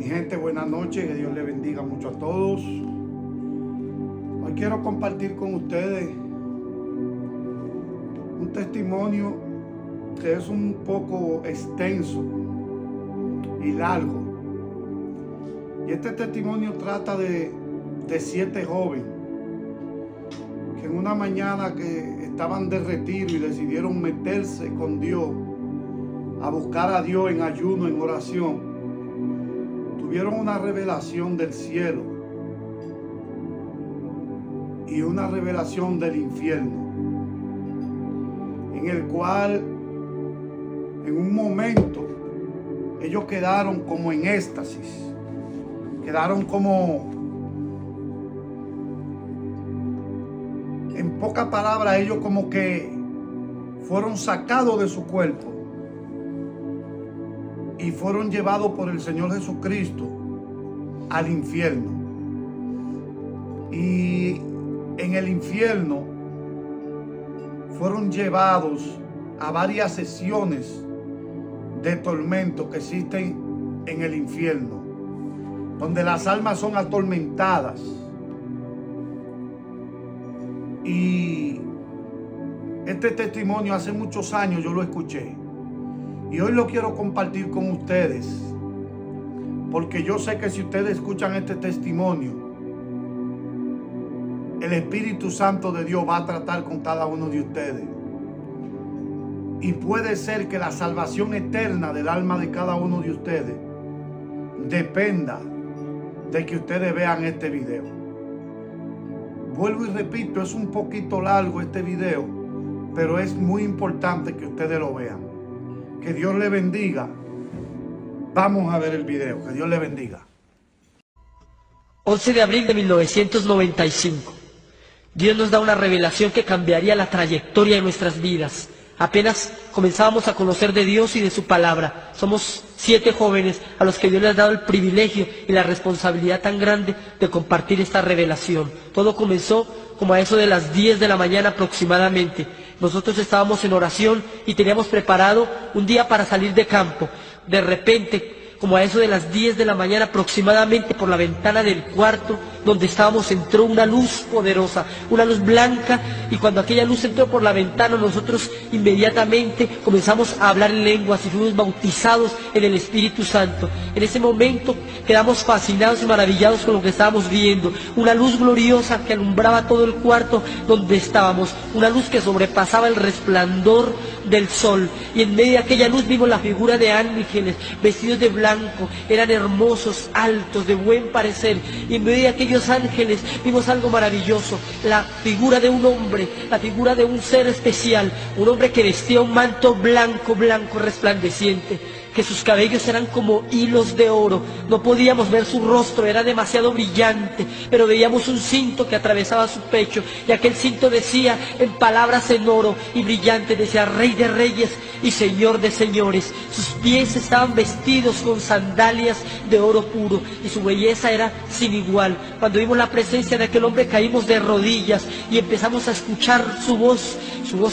Mi gente, buenas noches, que Dios les bendiga mucho a todos. Hoy quiero compartir con ustedes un testimonio que es un poco extenso y largo. Y este testimonio trata de 7 jóvenes que en una mañana que estaban de retiro y decidieron meterse con Dios, a buscar a Dios en ayuno, en oración, tuvieron una revelación del cielo y una revelación del infierno, en el cual en un momento ellos quedaron como en éxtasis, quedaron como, en pocas palabras, ellos como que fueron sacados de su cuerpo y fueron llevados por el Señor Jesucristo al infierno. Y en el infierno fueron llevados a varias sesiones de tormento que existen en el infierno, donde las almas son atormentadas. Y este testimonio hace muchos años yo lo escuché. Y hoy lo quiero compartir con ustedes, porque yo sé que si ustedes escuchan este testimonio, el Espíritu Santo de Dios va a tratar con cada uno de ustedes. Y puede ser que la salvación eterna del alma de cada uno de ustedes dependa de que ustedes vean este video. Vuelvo y repito, es un poquito largo este video, pero es muy importante que ustedes lo vean. Que Dios le bendiga. Vamos a ver el video. Que Dios le bendiga. 11 de abril de 1995. Dios nos da una revelación que cambiaría la trayectoria de nuestras vidas. Apenas comenzábamos a conocer de Dios y de su palabra. Somos 7 jóvenes a los que Dios les ha dado el privilegio y la responsabilidad tan grande de compartir esta revelación. Todo comenzó como a eso de las 10 de la mañana aproximadamente. Nosotros estábamos en oración y teníamos preparado un día para salir de campo. De repente, como a eso de las 10 de la mañana aproximadamente, por la ventana del cuarto donde estábamos entró una luz poderosa, una luz blanca, y cuando aquella luz entró por la ventana, nosotros inmediatamente comenzamos a hablar en lenguas y fuimos bautizados en el Espíritu Santo. En ese momento quedamos fascinados y maravillados con lo que estábamos viendo, una luz gloriosa que alumbraba todo el cuarto donde estábamos, una luz que sobrepasaba el resplandor del sol, y en medio de aquella luz vimos la figura de ángeles vestidos de blanco, eran hermosos, altos, de buen parecer, y en medio de aquellos ángeles vimos algo maravilloso, la figura de un hombre, la figura de un ser especial, un hombre que vestía un manto blanco, blanco, resplandeciente, que sus cabellos eran como hilos de oro, no podíamos ver su rostro, era demasiado brillante, pero veíamos un cinto que atravesaba su pecho, y aquel cinto decía en palabras en oro y brillante, decía Rey de Reyes y Señor de Señores. Sus pies estaban vestidos con sandalias de oro puro, y su belleza era sin igual. Cuando vimos la presencia de aquel hombre caímos de rodillas y empezamos a escuchar su voz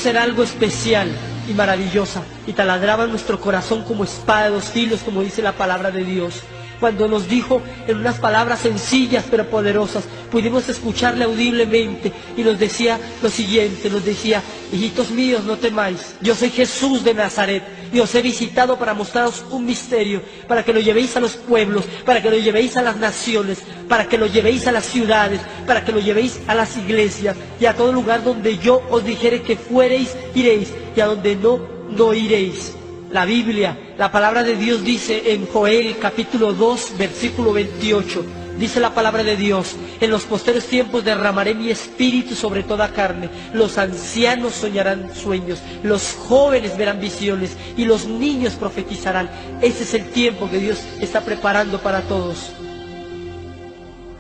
era algo especial y maravillosa, y taladraba nuestro corazón como espada de 2 filos, como dice la palabra de Dios. Cuando nos dijo en unas palabras sencillas pero poderosas, pudimos escucharle audiblemente, y nos decía lo siguiente, nos decía: hijitos míos, no temáis, yo soy Jesús de Nazaret, y os he visitado para mostraros un misterio, para que lo llevéis a los pueblos, para que lo llevéis a las naciones, para que lo llevéis a las ciudades, para que lo llevéis a las iglesias, y a todo lugar donde yo os dijere que fuereis, iréis, y a donde no iréis. La Biblia, la palabra de Dios dice en Joel capítulo 2 versículo 28, dice la palabra de Dios: en los postreros tiempos derramaré mi espíritu sobre toda carne, los ancianos soñarán sueños, los jóvenes verán visiones y los niños profetizarán. Ese es el tiempo que Dios está preparando para todos.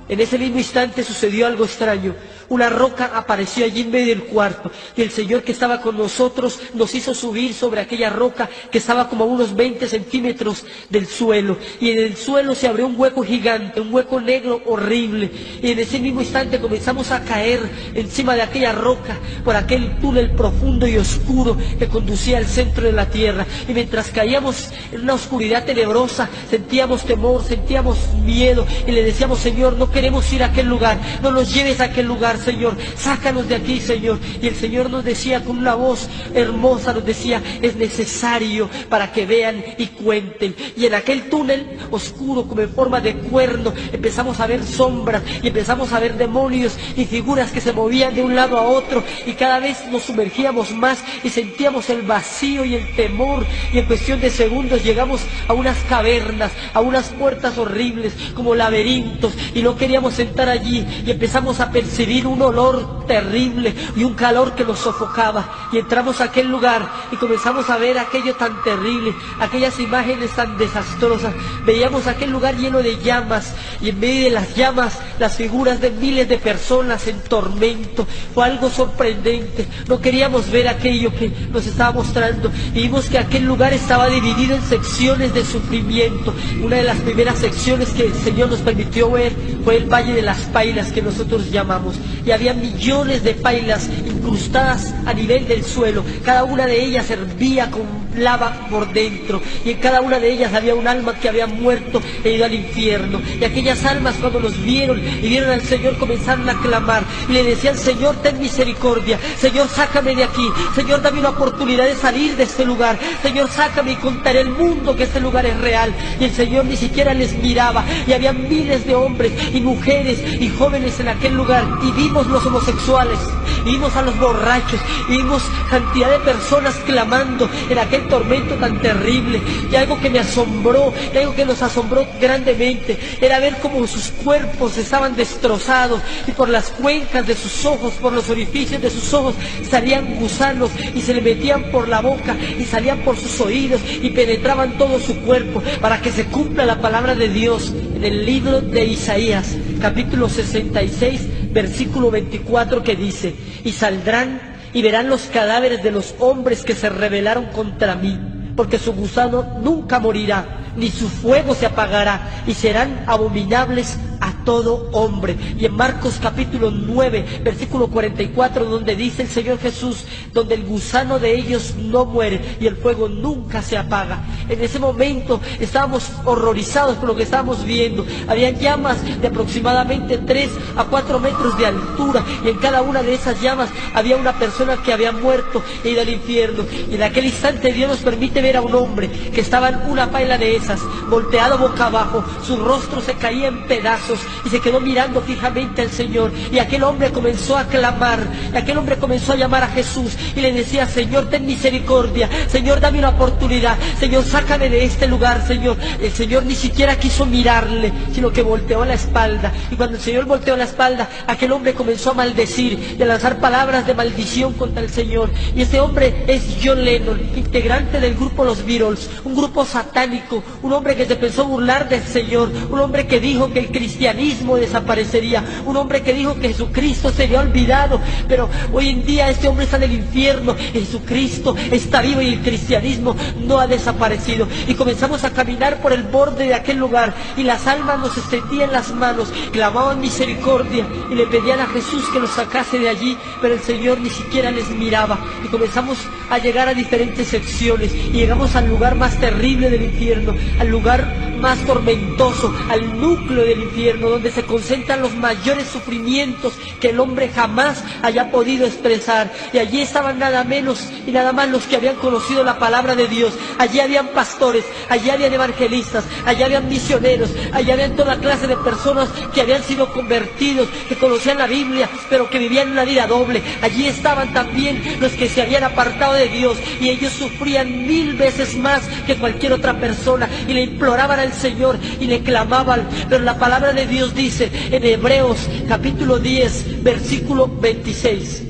En ese mismo instante sucedió algo extraño. una roca apareció allí en medio del cuarto, y el Señor que estaba con nosotros nos hizo subir sobre aquella roca que estaba como a unos 20 centímetros del suelo, y en el suelo se abrió un hueco gigante, un hueco negro horrible, y en ese mismo instante comenzamos a caer encima de aquella roca por aquel túnel profundo y oscuro que conducía al centro de la tierra. Y mientras caíamos en una oscuridad tenebrosa, sentíamos temor, sentíamos miedo, y le decíamos: Señor, no queremos ir a aquel lugar, no nos lleves a aquel lugar, Señor, sácanos de aquí, Señor. Y el Señor nos decía con una voz hermosa, nos decía: es necesario para que vean y cuenten. Y en aquel túnel oscuro como en forma de cuerno empezamos a ver sombras, y empezamos a ver demonios y figuras que se movían de un lado a otro, y cada vez nos sumergíamos más y sentíamos el vacío y el temor, y en cuestión de segundos llegamos a unas cavernas, a unas puertas horribles como laberintos, y no queríamos entrar allí, y empezamos a percibir un olor terrible y un calor que nos sofocaba, y entramos a aquel lugar y comenzamos a ver aquello tan terrible, aquellas imágenes tan desastrosas. Veíamos aquel lugar lleno de llamas, y en medio de las llamas las figuras de miles de personas en tormento. Fue algo sorprendente, no queríamos ver aquello que nos estaba mostrando, y vimos que aquel lugar estaba dividido en secciones de sufrimiento. Una de las primeras secciones que el Señor nos permitió ver fue el Valle de las Pailas, que nosotros llamamos, y había millones de pailas incrustadas a nivel del suelo. Cada una de ellas hervía con lava por dentro, y en cada una de ellas había un alma que había muerto e ido al infierno. Y aquellas almas, cuando nos vieron y vieron al Señor, comenzaron a clamar y le decían: Señor, ten misericordia, Señor, sácame de aquí, Señor, dame una oportunidad de salir de este lugar, Señor, sácame y contaré al mundo que este lugar es real. Y el Señor ni siquiera les miraba, y había miles de hombres y mujeres y jóvenes en aquel lugar, y vimos los homosexuales, y vimos a los borrachos, y vimos cantidad de personas clamando en aquel tormento tan terrible. Y algo que me asombró, y algo que nos asombró grandemente, era ver cómo sus cuerpos estaban destrozados, y por las cuencas de sus ojos, por los orificios de sus ojos, salían gusanos, y se le metían por la boca, y salían por sus oídos, y penetraban todo su cuerpo, para que se cumpla la palabra de Dios en el libro de Isaías, capítulo 66, versículo 24, que dice: y saldrán y verán los cadáveres de los hombres que se rebelaron contra mí, porque su gusano nunca morirá, ni su fuego se apagará, y serán abominables a todo hombre. Y en Marcos capítulo 9, versículo 44, donde dice el Señor Jesús: donde el gusano de ellos no muere y el fuego nunca se apaga. En ese momento estábamos horrorizados por lo que estábamos viendo. Habían llamas de aproximadamente 3 a 4 metros de altura, y en cada una de esas llamas había una persona que había muerto e ido al infierno. Y en aquel instante Dios nos permite ver a un hombre que estaba en una paila de esas, volteado boca abajo, su rostro se caía en pedazos, y se quedó mirando fijamente al Señor. Y aquel hombre comenzó a clamar, y aquel hombre comenzó a llamar a Jesús, y le decía: Señor, ten misericordia, Señor, dame una oportunidad, Señor, sácame de este lugar, Señor. El Señor ni siquiera quiso mirarle, sino que volteó la espalda. Y cuando el Señor volteó la espalda, aquel hombre comenzó a maldecir y a lanzar palabras de maldición contra el Señor. Y este hombre es John Lennon, integrante del grupo Los Beatles, un grupo satánico, un hombre que se pensó burlar del Señor, un hombre que dijo que el cristianismo desaparecería, un hombre que dijo que Jesucristo sería olvidado. Pero hoy en día este hombre está en el infierno, Jesucristo está vivo y el cristianismo no ha desaparecido. Y comenzamos a caminar por el borde de aquel lugar, y las almas nos extendían las manos, clamaban misericordia y le pedían a Jesús que los sacase de allí, pero el Señor ni siquiera les miraba. Y comenzamos a llegar a diferentes secciones, y llegamos al lugar más terrible del infierno, al lugar más tormentoso, al núcleo del infierno, donde se concentran los mayores sufrimientos que el hombre jamás haya podido expresar. Y allí estaban nada menos y nada más los que habían conocido la palabra de Dios. Allí habían pastores, allí habían evangelistas, allí habían misioneros, allí habían toda clase de personas que habían sido convertidos, que conocían la Biblia, pero que vivían una vida doble. Allí estaban también los que se habían apartado de Dios, y ellos sufrían 1000 veces más que cualquier otra persona, y le imploraban al Señor y le clamaban. Pero la palabra de Dios dice en Hebreos capítulo 10, versículo 26,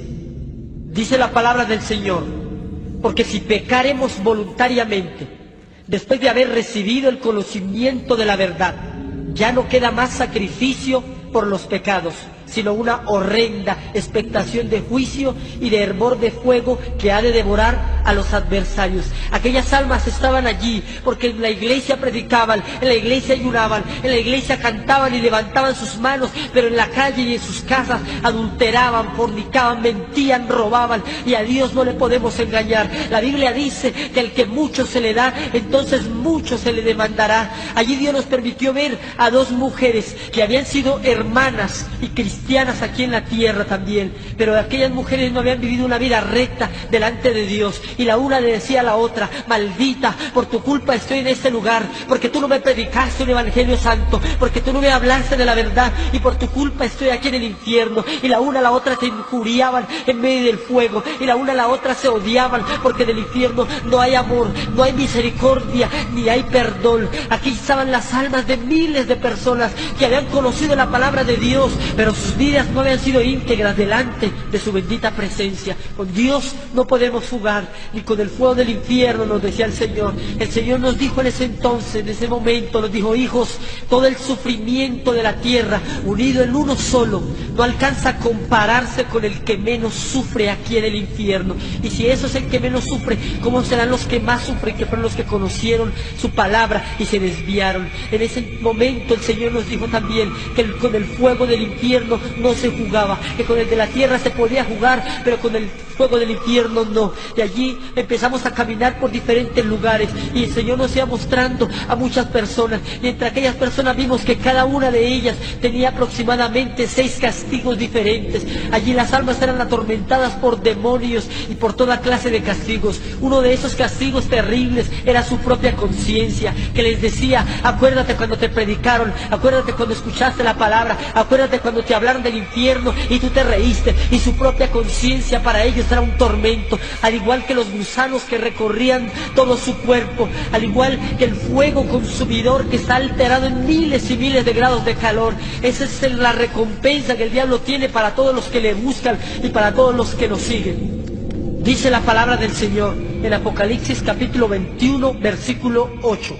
dice la palabra del Señor: porque si pecaremos voluntariamente, después de haber recibido el conocimiento de la verdad, ya no queda más sacrificio por los pecados, sino una horrenda expectación de juicio y de hervor de fuego que ha de devorar a los adversarios. Aquellas almas estaban allí porque en la iglesia predicaban, en la iglesia ayunaban, en la iglesia cantaban y levantaban sus manos, pero en la calle y en sus casas adulteraban, fornicaban, mentían, robaban, y a Dios no le podemos engañar. La Biblia dice que el que mucho se le da, entonces mucho se le demandará. Allí Dios nos permitió ver a dos mujeres que habían sido hermanas y cristianas aquí en la tierra también, pero aquellas mujeres no habían vivido una vida recta delante de Dios, y la una le decía a la otra: maldita, por tu culpa estoy en este lugar, porque tú no me predicaste un evangelio santo, porque tú no me hablaste de la verdad, y por tu culpa estoy aquí en el infierno. Y la una a la otra se injuriaban en medio del fuego, y la una a la otra se odiaban, porque en el infierno no hay amor, no hay misericordia, ni hay perdón. Aquí estaban las almas de miles de personas que habían conocido la palabra de Dios, pero sus vidas no habían sido íntegras delante de su bendita presencia. Con Dios no podemos jugar, ni con el fuego del infierno, nos decía el Señor. El Señor nos dijo en ese entonces, en ese momento, nos dijo: hijos, todo el sufrimiento de la tierra unido en uno solo no alcanza a compararse con el que menos sufre aquí en el infierno. Y si eso es el que menos sufre, ¿cómo serán los que más sufren, que fueron los que conocieron su palabra y se desviaron? En ese momento el Señor nos dijo también que con el fuego del infierno no se jugaba, que con el de la tierra se podía jugar, pero con el fuego del infierno no. Y allí empezamos a caminar por diferentes lugares, y el Señor nos iba mostrando a muchas personas, y entre aquellas personas vimos que cada una de ellas tenía aproximadamente 6 castigos diferentes. Allí las almas eran atormentadas por demonios y por toda clase de castigos. Uno de esos castigos terribles era su propia conciencia, que les decía: acuérdate cuando te predicaron, acuérdate cuando escuchaste la palabra, acuérdate cuando te hablaron del infierno y tú te reíste. Y su propia conciencia para ellos era un tormento, al igual que los gusanos que recorrían todo su cuerpo, al igual que el fuego consumidor que está alterado en miles y miles de grados de calor. Esa es la recompensa que el diablo tiene para todos los que le buscan y para todos los que lo siguen. Dice la palabra del Señor en Apocalipsis capítulo 21, versículo 8: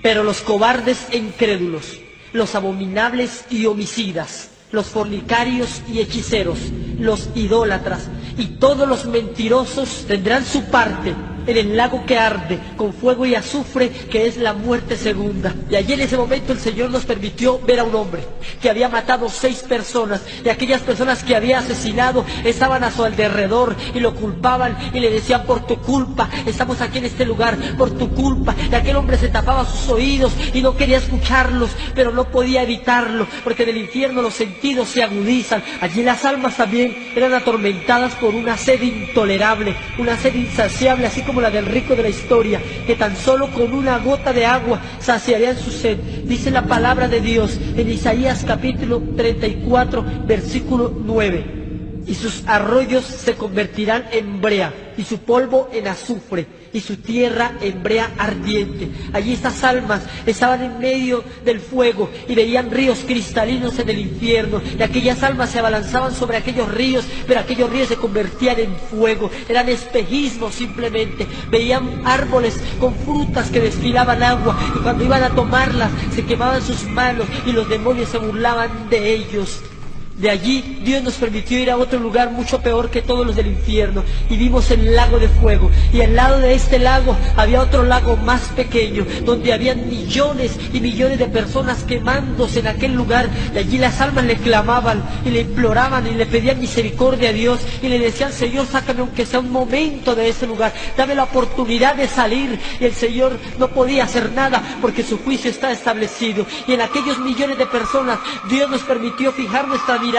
pero los cobardes e incrédulos, los abominables y homicidas, los fornicarios y hechiceros, los idólatras y todos los mentirosos tendrán su parte en el lago que arde con fuego y azufre, que es la muerte segunda. Y allí en ese momento el Señor nos permitió ver a un hombre que había matado 6 personas, y aquellas personas que había asesinado estaban a su alrededor y lo culpaban y le decían: por tu culpa estamos aquí en este lugar, por tu culpa. Y aquel hombre se tapaba sus oídos y no quería escucharlos, pero no podía evitarlo, porque en el infierno los sentidos se agudizan. Allí las almas también eran atormentadas por una sed intolerable, una sed insaciable, así como la del rico de la historia, que tan solo con una gota de agua saciarían su sed. Dice la palabra de Dios en Isaías capítulo 34, versículo 9: y sus arroyos se convertirán en brea, y su polvo en azufre, y su tierra en brea ardiente. Allí estas almas estaban en medio del fuego y veían ríos cristalinos en el infierno, y aquellas almas se abalanzaban sobre aquellos ríos, pero aquellos ríos se convertían en fuego, eran espejismos simplemente. Veían árboles con frutas que destilaban agua, y cuando iban a tomarlas se quemaban sus manos y los demonios se burlaban de ellos. De allí Dios nos permitió ir a otro lugar mucho peor que todos los del infierno, y vimos el lago de fuego, y al lado de este lago había otro lago más pequeño, donde habían millones y millones de personas quemándose en aquel lugar. Y allí las almas le clamaban y le imploraban y le pedían misericordia a Dios, y le decían: Señor, sácame aunque sea un momento de ese lugar, dame la oportunidad de salir. Y el Señor no podía hacer nada porque su juicio está establecido. Y en aquellos millones de personas Dios nos permitió fijar nuestra mirada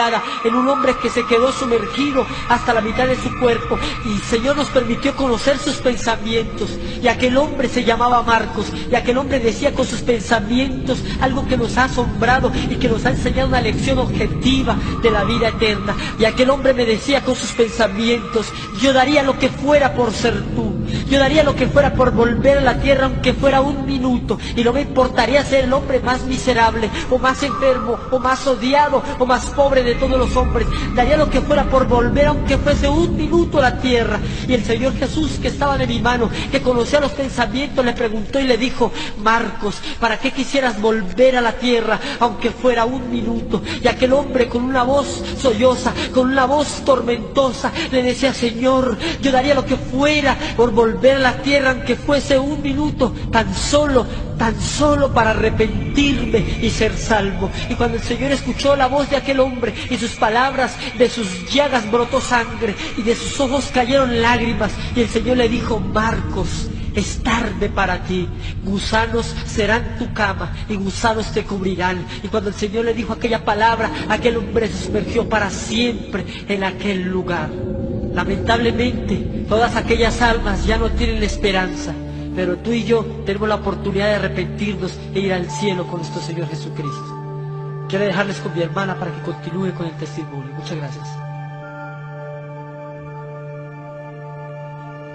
en un hombre que se quedó sumergido hasta la mitad de su cuerpo, y el Señor nos permitió conocer sus pensamientos. Y aquel hombre se llamaba Marcos, y aquel hombre decía con sus pensamientos algo que nos ha asombrado y que nos ha enseñado una lección objetiva de la vida eterna. Y aquel hombre me decía con sus pensamientos: yo daría lo que fuera por ser tú, Yo daría lo que fuera por volver a la tierra, aunque fuera un minuto, y no me importaría ser el hombre más miserable, o más enfermo, o más odiado, o más pobre de todos los hombres. Daría lo que fuera por volver, aunque fuese un minuto, a la tierra. Y el Señor Jesús, que estaba de mi mano, que conocía los pensamientos, le preguntó y le dijo: Marcos, ¿para qué quisieras volver a la tierra, aunque fuera un minuto? Y aquel hombre, con una voz solloza, con una voz tormentosa, le decía: Señor, yo daría lo que fuera por volver a la tierra, aunque fuese un minuto, tan solo para arrepentirme y ser salvo. Y cuando el Señor escuchó la voz de aquel hombre y sus palabras, de sus llagas brotó sangre y de sus ojos cayeron lágrimas, y el Señor le dijo: Marcos, es tarde para ti, gusanos serán tu cama y gusanos te cubrirán. Y cuando el Señor le dijo aquella palabra, aquel hombre se sumergió para siempre en aquel lugar. Lamentablemente, todas aquellas almas ya no tienen esperanza, pero tú y yo tenemos la oportunidad de arrepentirnos e ir al cielo con nuestro Señor Jesucristo. Quiero dejarles con mi hermana para que continúe con el testimonio. Muchas gracias.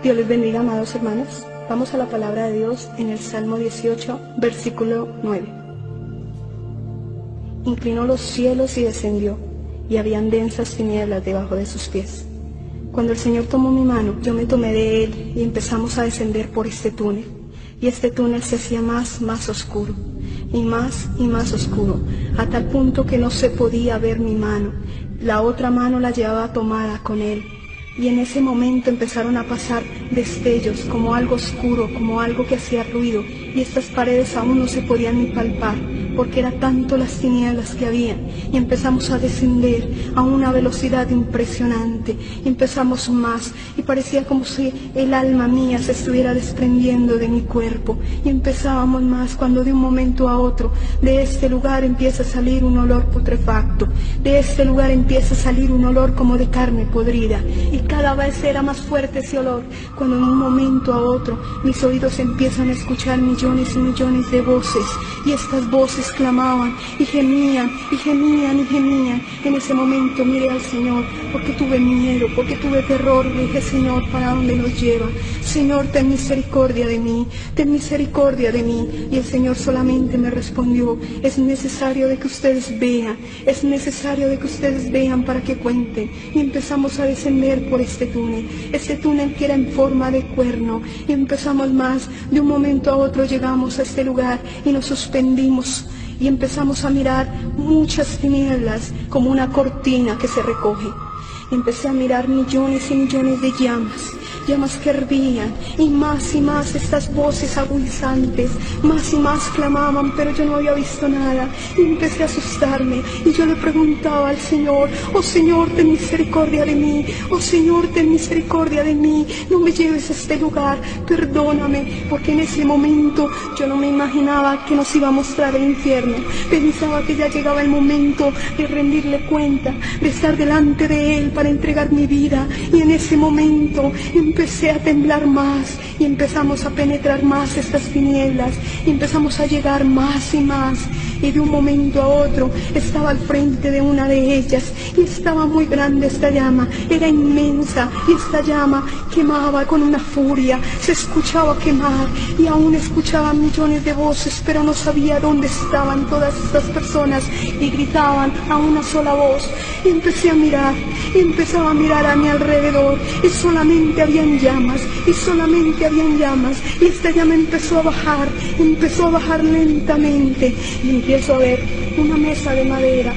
Dios les bendiga, amados hermanos. Vamos a la palabra de Dios en el Salmo 18, versículo 9. Inclinó los cielos y descendió, y habían densas tinieblas debajo de sus pies. Cuando el Señor tomó mi mano, yo me tomé de Él y empezamos a descender por este túnel. Y este túnel se hacía más oscuro, y más oscuro, a tal punto que no se podía ver mi mano. La otra mano la llevaba tomada con Él. Y en ese momento empezaron a pasar destellos, como algo oscuro, como algo que hacía ruido, y estas paredes aún no se podían ni palpar, porque era tanto las tinieblas que había. Y empezamos a descender a una velocidad impresionante, y empezamos más, y parecía como si el alma mía se estuviera desprendiendo de mi cuerpo, y empezábamos más, cuando de un momento a otro, de este lugar empieza a salir un olor putrefacto, de este lugar empieza a salir un olor como de carne podrida, y cada vez era más fuerte ese olor, cuando en un momento a otro mis oídos empiezan a escuchar millones y millones de voces, y estas voces clamaban y gemían y gemían y gemían. En ese momento miré al Señor, porque tuve miedo, porque tuve terror, y dije: Señor, ¿para dónde nos lleva? Señor, ten misericordia de mí, ten misericordia de mí. Y el Señor solamente me respondió: es necesario de que ustedes vean, es necesario de que ustedes vean para que cuenten. Y empezamos a descender por este túnel que era en forma de cuerno, y empezamos más. De un momento a otro llegamos a este lugar y nos suspendimos, y empezamos a mirar muchas tinieblas como una cortina que se recoge. Empecé a mirar millones y millones de llamas que hervían, y más estas voces agonizantes, más y más clamaban, pero yo no había visto nada, y empecé a asustarme, y yo le preguntaba al Señor: oh Señor, ten misericordia de mí, oh Señor, ten misericordia de mí, no me lleves a este lugar, perdóname, porque en ese momento yo no me imaginaba que nos iba a mostrar el infierno. Pensaba que ya llegaba el momento de rendirle cuenta, de estar delante de Él para entregar mi vida, y en ese momento empecé a temblar más, y empezamos a penetrar más estas tinieblas, y empezamos a llegar más y más, y de un momento a otro estaba al frente de una de ellas, y estaba muy grande esta llama, era inmensa, y esta llama quemaba con una furia, se escuchaba quemar, y aún escuchaba millones de voces, pero no sabía dónde estaban todas estas personas, y gritaban a una sola voz. Y empecé a mirar, y empezaba a mirar a mi alrededor, y solamente habían llamas, y esta llama empezó a bajar lentamente, y empiezo a ver una mesa de madera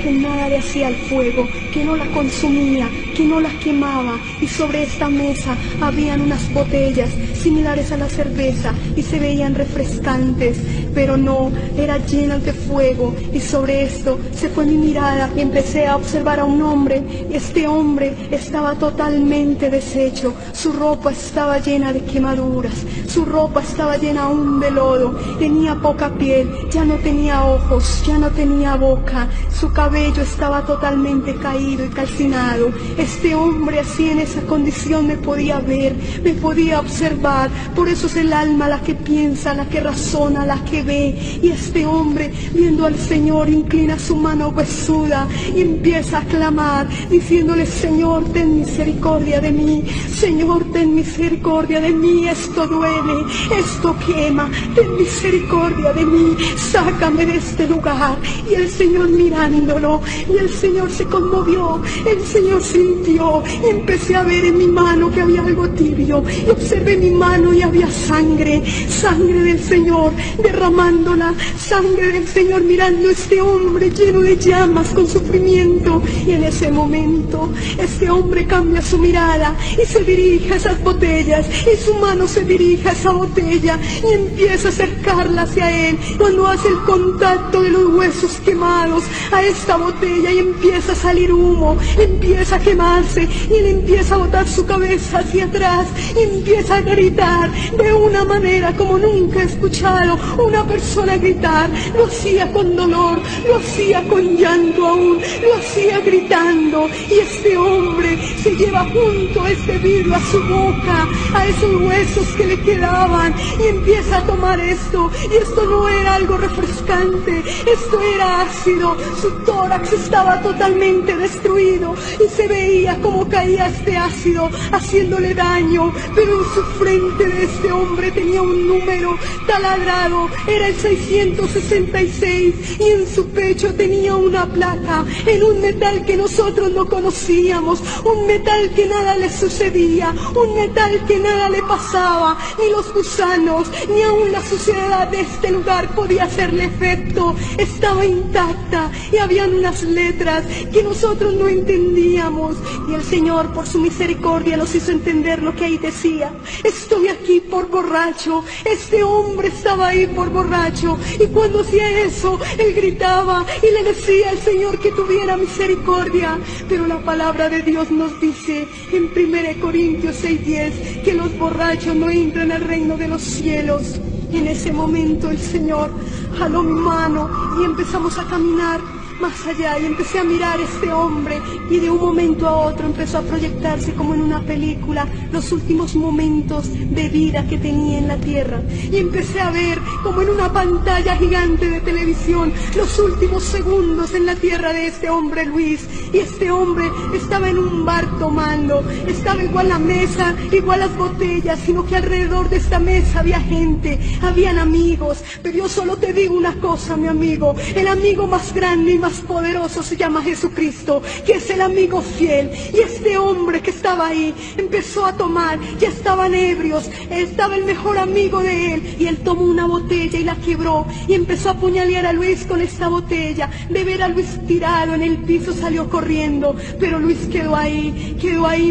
que nada le hacía al fuego, que no la consumía, que no la quemaba, y sobre esta mesa habían unas botellas similares a la cerveza, y se veían refrescantes, pero no, eran llenas de fuego. Y sobre esto se fue mi mirada, y empecé a observar a un hombre. Este hombre estaba totalmente deshecho, su ropa estaba llena de quemaduras, su ropa estaba llena aún de lodo, tenía poca piel, ya no tenía ojos, ya no tenía boca, su cabello estaba totalmente caído y calcinado. Este hombre así, en esa condición, me podía ver, me podía observar. Por eso es el alma la que piensa, la que razona, la que que ve. Y este hombre, viendo al Señor, inclina su mano huesuda y empieza a clamar, diciéndole: Señor, ten misericordia de mí. Señor, ten misericordia de mí. Esto duele, esto quema. Ten misericordia de mí. Sácame de este lugar. Y el Señor mirándolo, y el Señor se conmovió, el Señor sintió, y empecé a ver en mi mano que había algo tibio, y observé mi mano y había sangre, sangre del Señor derramándola, sangre del Señor mirando a este hombre lleno de llamas con sufrimiento. Y en ese momento este hombre cambia su mirada y se dirige a esas botellas, y su mano se dirige a esa botella y empieza a acercarla hacia él. Cuando hace el contacto de los huesos quemados a esta botella y empieza a salir humo, empieza a quemarse, y él empieza a botar su cabeza hacia atrás y empieza a gritar de una manera como nunca he escuchado una persona gritar. Lo hacía con dolor, lo hacía con llanto aún, lo hacía gritando. Y este hombre se lleva junto a este vidrio a su boca, a esos huesos que le quedaban, y empieza a tomar esto. Y esto no era algo refrescante, esto era ácido. Su tórax estaba totalmente destruido y se veía como caía este ácido haciéndole daño. Pero en su frente de este hombre tenía un número taladrado, era el 666, y en su pecho tenía una placa en un metal que nosotros no conocíamos, un metal que nada le sucedía, un metal que nada le pasaba, ni los gusanos, ni aún la suciedad de este lugar podía hacerle efecto. Estaba intacta y habían unas letras que nosotros no entendíamos, y el Señor por su misericordia nos hizo entender lo que ahí decía: estoy aquí por borracho. Este hombre estaba ahí por borracho, y cuando hacía eso él gritaba y le decía al Señor que tuviera misericordia. Pero la palabra de Dios nos dice en 1 Corintios 6:10 que los borrachos no entran al reino de los cielos. Y en ese momento el Señor jaló mi mano y empezamos a caminar más allá, y empecé a mirar a este hombre, y de un momento a otro empezó a proyectarse como en una película los últimos momentos de vida que tenía en la tierra, y empecé a ver como en una pantalla gigante de televisión los últimos segundos en la tierra de este hombre Luis. Y este hombre estaba en un bar tomando, estaba igual la mesa, igual las botellas, sino que alrededor de esta mesa había gente, habían amigos. Pero yo solo te digo una cosa, mi amigo: el amigo más grande y más poderoso se llama Jesucristo, que es el amigo fiel. Y este hombre que estaba ahí empezó a tomar, ya estaban ebrios, estaba el mejor amigo de él, y él tomó una botella y la quebró y empezó a apuñalear a Luis con esta botella. De ver a Luis tirado en el piso salió corriendo, pero Luis quedó ahí,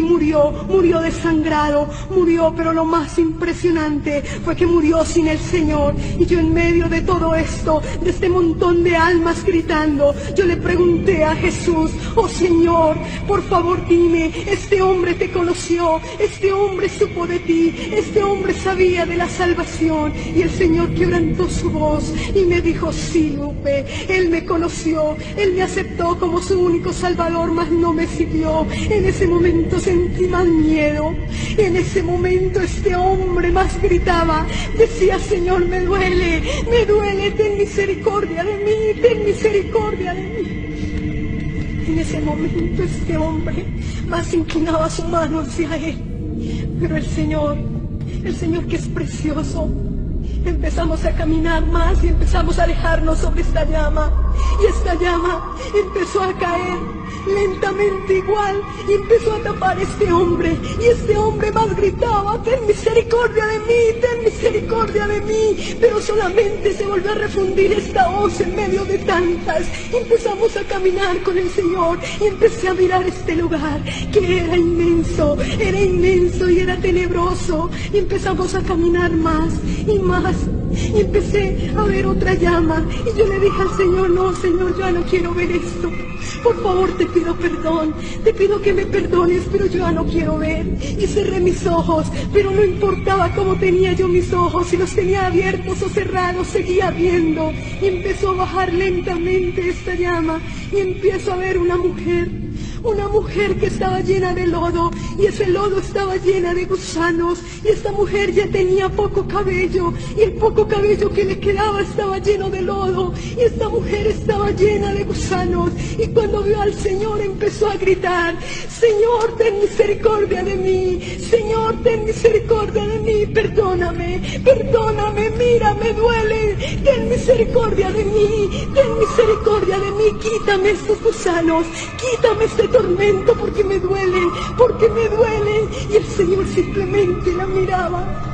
murió desangrado, murió. Pero lo más impresionante fue que murió sin el Señor. Y yo, en medio de todo esto, de este montón de almas gritando, yo le pregunté a Jesús: oh Señor, por favor dime, este hombre te conoció, este hombre supo de ti, este hombre sabía de la salvación. Y el Señor quebrantó su voz y me dijo: sí, Lupe, él me conoció, él me aceptó como su único salvador, mas no me siguió. En ese momento sentí más miedo, en ese momento este hombre más gritaba, decía: Señor, me duele, ten misericordia de mí, ten misericordia de mí. En ese momento este hombre más inclinaba su mano hacia él, pero el Señor que es precioso, empezamos a caminar más y empezamos a alejarnos sobre esta llama, y esta llama empezó a caer lentamente igual, y empezó a tapar este hombre, y este hombre más gritaba: ten misericordia de mí, ten misericordia de mí. Pero solamente se volvió a refundir esta voz en medio de tantas, y empezamos a caminar con el Señor, y empecé a mirar este lugar que era inmenso y era tenebroso, y empezamos a caminar más y más, y empecé a ver otra llama, y yo le dije al Señor: no, Señor, yo ya no quiero ver esto, por favor te pido perdón, te pido que me perdones, pero yo ya no quiero ver. Y cerré mis ojos, pero no importaba cómo tenía yo mis ojos, si los tenía abiertos o cerrados, seguía viendo. Y empezó a bajar lentamente esta llama, y empiezo a ver una mujer una mujer que estaba llena de lodo, y ese lodo estaba llena de gusanos, y esta mujer ya tenía poco cabello, y el poco cabello que le quedaba estaba lleno de lodo, y esta mujer estaba llena de gusanos, y cuando vio al Señor empezó a gritar: Señor, ten misericordia de mí, Señor, ten misericordia de mí, perdóname, perdóname, mira, me duele, ten misericordia de mí, ten misericordia de mí, quítame estos gusanos, quítame este tormento porque me duelen, y el Señor simplemente la miraba.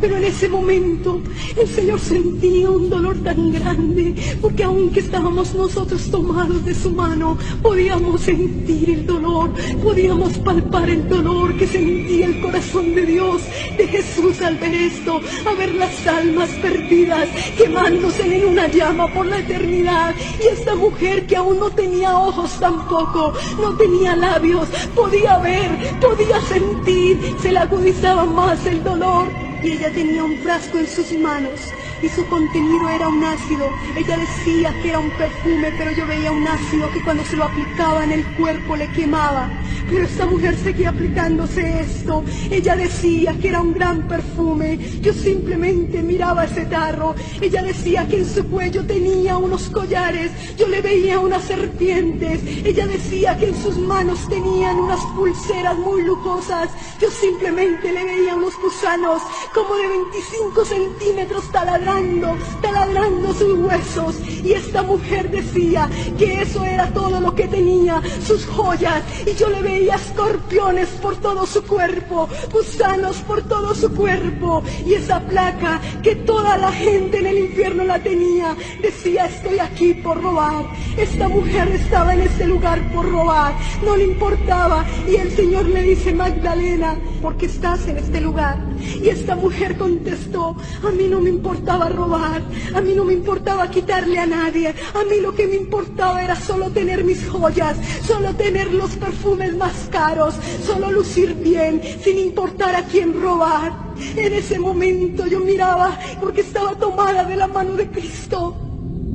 Pero en ese momento el Señor sentía un dolor tan grande, porque aunque estábamos nosotros tomados de su mano, podíamos sentir el dolor, podíamos palpar el dolor que sentía el corazón de Dios, de Jesús, al ver esto, a ver las almas perdidas quemándose en una llama por la eternidad. Y esta mujer, que aún no tenía ojos tampoco, no tenía labios, podía ver, podía sentir, se le agudizaba más el dolor. Y ella tenía un frasco en sus manos y su contenido era un ácido. Ella decía que era un perfume, pero yo veía un ácido que cuando se lo aplicaba en el cuerpo le quemaba. Pero esta mujer seguía aplicándose esto. Ella decía que era un gran perfume. Yo simplemente miraba ese tarro. Ella decía que en su cuello tenía unos collares. Yo le veía unas serpientes. Ella decía que en sus manos tenían unas pulseras muy lujosas. Yo simplemente le veía unos gusanos como de 25 centímetros taladrando sus huesos. Y esta mujer decía que eso era todo lo que tenía, sus joyas. Y yo le veía escorpiones por todo su cuerpo, gusanos por todo su cuerpo. Y esa placa que toda la gente en el infierno la tenía, decía: estoy aquí por robar. Esta mujer estaba en este lugar por robar, no le importaba. Y el Señor le dice: Magdalena, ¿por qué estás en este lugar? Y esta mujer contestó: a mí no me importaba robar, a mí no me importaba quitarle a nadie, a mí lo que me importaba era solo tener mis joyas, solo tener los perfumes más caros, solo lucir bien, sin importar a quién robar. En ese momento yo miraba, porque estaba tomada de la mano de Cristo,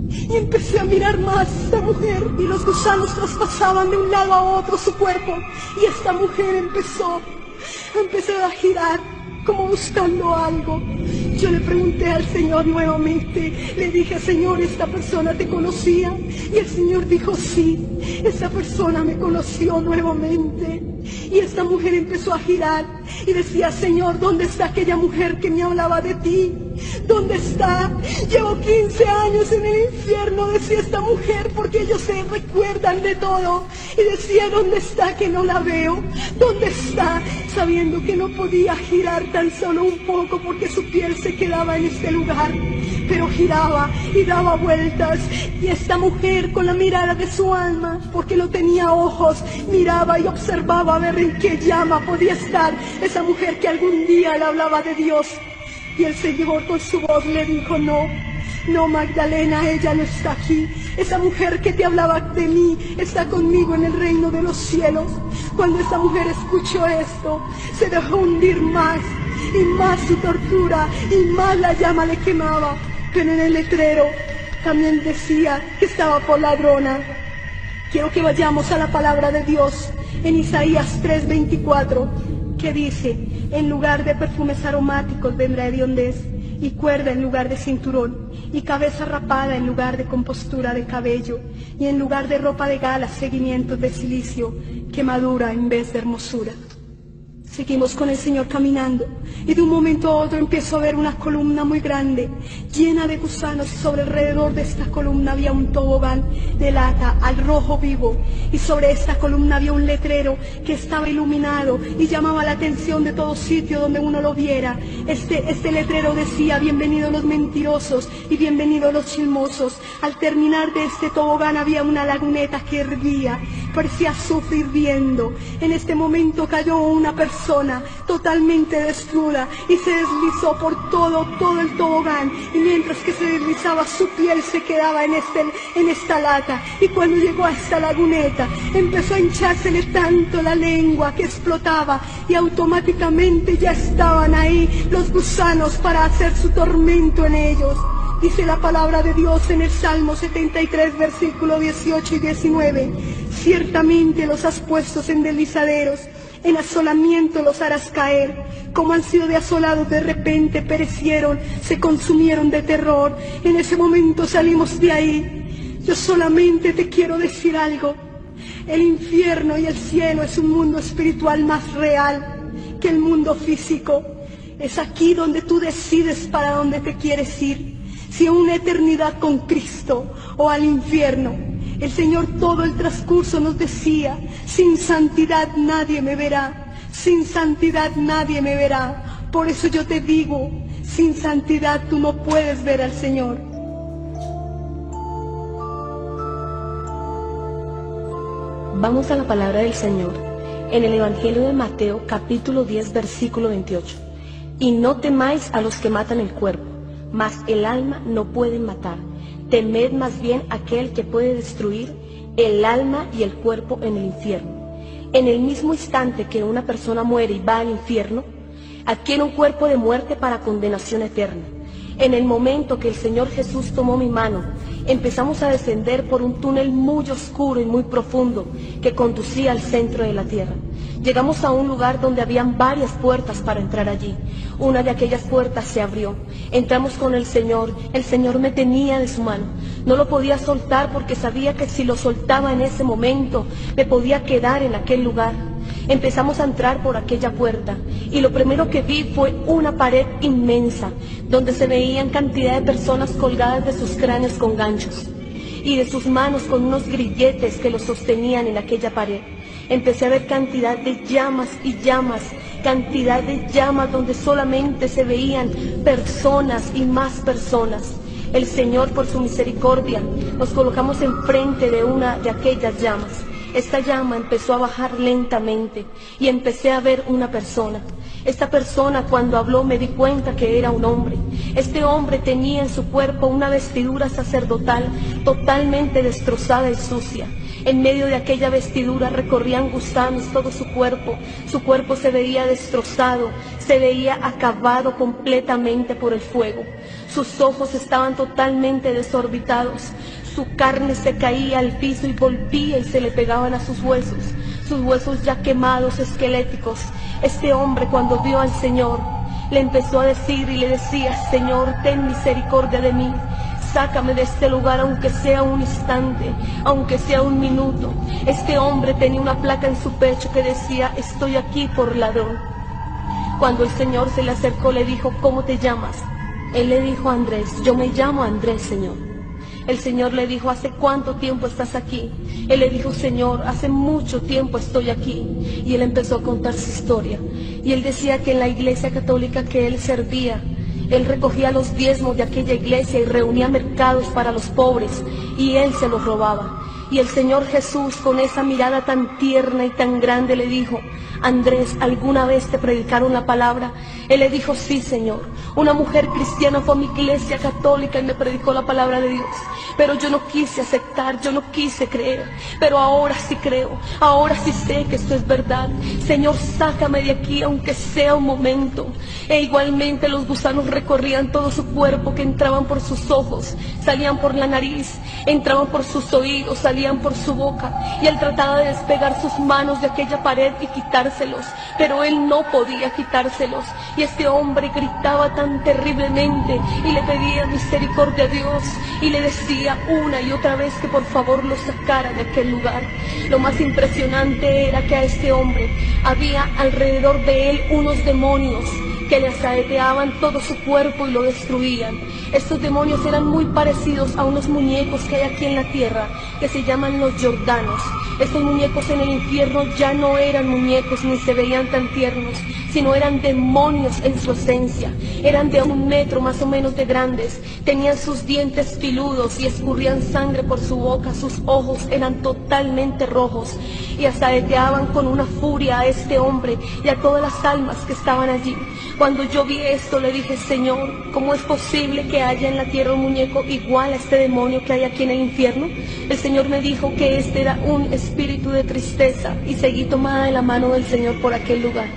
y empecé a mirar más a esta mujer, y los gusanos traspasaban de un lado a otro su cuerpo, y esta mujer empezó a girar como buscando algo. Yo le pregunté al Señor nuevamente, le dije: Señor, ¿esta persona te conocía? Y el Señor dijo: sí, esta persona me conoció nuevamente. Y esta mujer empezó a girar y decía: Señor, ¿dónde está aquella mujer que me hablaba de ti? ¿Dónde está? Llevo 15 años en el infierno, decía esta mujer, porque ellos se recuerdan de todo. Y decía: ¿dónde está que no la veo? ¿Dónde está? Sabiendo que no podía girar tan solo un poco porque su piel se quedaba en este lugar. Pero giraba y daba vueltas. Y esta mujer, con la mirada de su alma, porque no tenía ojos, miraba y observaba a ver en qué llama podía estar esa mujer que algún día le hablaba de Dios. Y el Señor con su voz le dijo: no, Magdalena, ella no está aquí. Esa mujer que te hablaba de mí está conmigo en el reino de los cielos. Cuando esa mujer escuchó esto, se dejó hundir más y más su tortura, y más la llama le quemaba. Pero en el letrero también decía que estaba por ladrona. Quiero que vayamos a la palabra de Dios en Isaías 3:24, que dice: en lugar de perfumes aromáticos vendrá hediondez, y cuerda en lugar de cinturón, y cabeza rapada en lugar de compostura de cabello, y en lugar de ropa de gala seguimientos de silicio, quemadura en vez de hermosura. Seguimos con el Señor caminando, y de un momento a otro empiezo a ver una columna muy grande, llena de gusanos, y sobre alrededor de esta columna había un tobogán de lata al rojo vivo, y sobre esta columna había un letrero que estaba iluminado y llamaba la atención de todo sitio donde uno lo viera. Este letrero decía: bienvenidos los mentirosos y bienvenidos los chismosos. Al terminar de este tobogán había una laguneta que hervía, parecía azufre hirviendo. En este momento cayó una persona totalmente desnuda y se deslizó por todo el tobogán, y mientras que se deslizaba su piel se quedaba en esta lata. Y cuando llegó a esta laguneta empezó a hinchársele tanto la lengua que explotaba, y automáticamente ya estaban ahí los gusanos para hacer su tormento en ellos. Dice la palabra de Dios en el Salmo 73, versículo 18 y 19: Ciertamente los has puesto en deslizaderos, en asolamiento los harás caer. Como han sido de asolados, de repente perecieron, se consumieron de terror. En ese momento salimos de ahí. Yo solamente te quiero decir algo. El infierno y el cielo es un mundo espiritual más real que el mundo físico. Es aquí donde tú decides para dónde te quieres ir, si a una eternidad con Cristo o al infierno. El Señor todo el transcurso nos decía: sin santidad nadie me verá, sin santidad nadie me verá. Por eso yo te digo, sin santidad tú no puedes ver al Señor. Vamos a la palabra del Señor en el Evangelio de Mateo, capítulo 10, versículo 28. Y no temáis a los que matan el cuerpo, mas el alma no pueden matar. Temed más bien aquel que puede destruir el alma y el cuerpo en el infierno. En el mismo instante que una persona muere y va al infierno, adquiere un cuerpo de muerte para condenación eterna. En el momento que el Señor Jesús tomó mi mano, empezamos a descender por un túnel muy oscuro y muy profundo que conducía al centro de la tierra. Llegamos a un lugar donde habían varias puertas para entrar allí. Una de aquellas puertas se abrió. Entramos con el Señor me tenía de su mano. No lo podía soltar porque sabía que si lo soltaba en ese momento, me podía quedar en aquel lugar. Empezamos a entrar por aquella puerta y lo primero que vi fue una pared inmensa donde se veían cantidad de personas colgadas de sus cráneos con ganchos y de sus manos con unos grilletes que los sostenían en aquella pared. Empecé a ver cantidad de llamas y llamas, cantidad de llamas donde solamente se veían personas y más personas. El Señor, por su misericordia, nos colocamos enfrente de una de aquellas llamas. Esta llama empezó a bajar lentamente y empecé a ver una persona. Esta persona, cuando habló, me di cuenta que era un hombre. Este hombre tenía en su cuerpo una vestidura sacerdotal totalmente destrozada y sucia. En medio de aquella vestidura recorrían gusanos todo su cuerpo se veía destrozado, se veía acabado completamente por el fuego. Sus ojos estaban totalmente desorbitados, su carne se caía al piso y volvía y se le pegaban a sus huesos ya quemados, esqueléticos. Este hombre, cuando vio al Señor, le empezó a decir y le decía: Señor, ten misericordia de mí. Sácame de este lugar, aunque sea un instante, aunque sea un minuto. Este hombre tenía una placa en su pecho que decía: estoy aquí por ladrón. Cuando el Señor se le acercó, le dijo: ¿cómo te llamas? Él le dijo: Andrés. Yo me llamo Andrés, Señor. El Señor le dijo: ¿hace cuánto tiempo estás aquí? Él le dijo: Señor, hace mucho tiempo estoy aquí. Y él empezó a contar su historia. Y él decía que en la iglesia católica que él servía, él recogía los diezmos de aquella iglesia y reunía mercados para los pobres, y él se los robaba. Y el Señor Jesús, con esa mirada tan tierna y tan grande, le dijo: Andrés, ¿alguna vez te predicaron la palabra? Él le dijo: sí, Señor. Una mujer cristiana fue a mi iglesia católica y me predicó la palabra de Dios. Pero yo no quise aceptar, yo no quise creer. Pero ahora sí creo, ahora sí sé que esto es verdad. Señor, sácame de aquí, aunque sea un momento. E igualmente los gusanos recorrían todo su cuerpo, que entraban por sus ojos, salían por la nariz, entraban por sus oídos, salían por su boca. Y él trataba de despegar sus manos de aquella pared y quitárselos, pero él no podía quitárselos. Y este hombre gritaba tan terriblemente y le pedía misericordia a Dios y le decía una y otra vez que por favor lo sacara de aquel lugar. Lo más impresionante era que a este hombre había alrededor de él unos demonios que le asaeteaban todo su cuerpo y lo destruían. Estos demonios eran muy parecidos a unos muñecos que hay aquí en la tierra, que se llaman los Jordanos. Estos muñecos en el infierno ya no eran muñecos ni se veían tan tiernos, sino eran demonios en su esencia. Eran de 1 metro más o menos de grandes, tenían sus dientes filudos y escurrían sangre por su boca, sus ojos eran totalmente rojos y asaeteaban con una furia a este hombre y a todas las almas que estaban allí. Cuando yo vi esto, le dije: Señor, ¿cómo es posible que haya en la tierra un muñeco igual a este demonio que hay aquí en el infierno? El Señor me dijo que este era un espíritu de tristeza y seguí tomada de la mano del Señor por aquel lugar.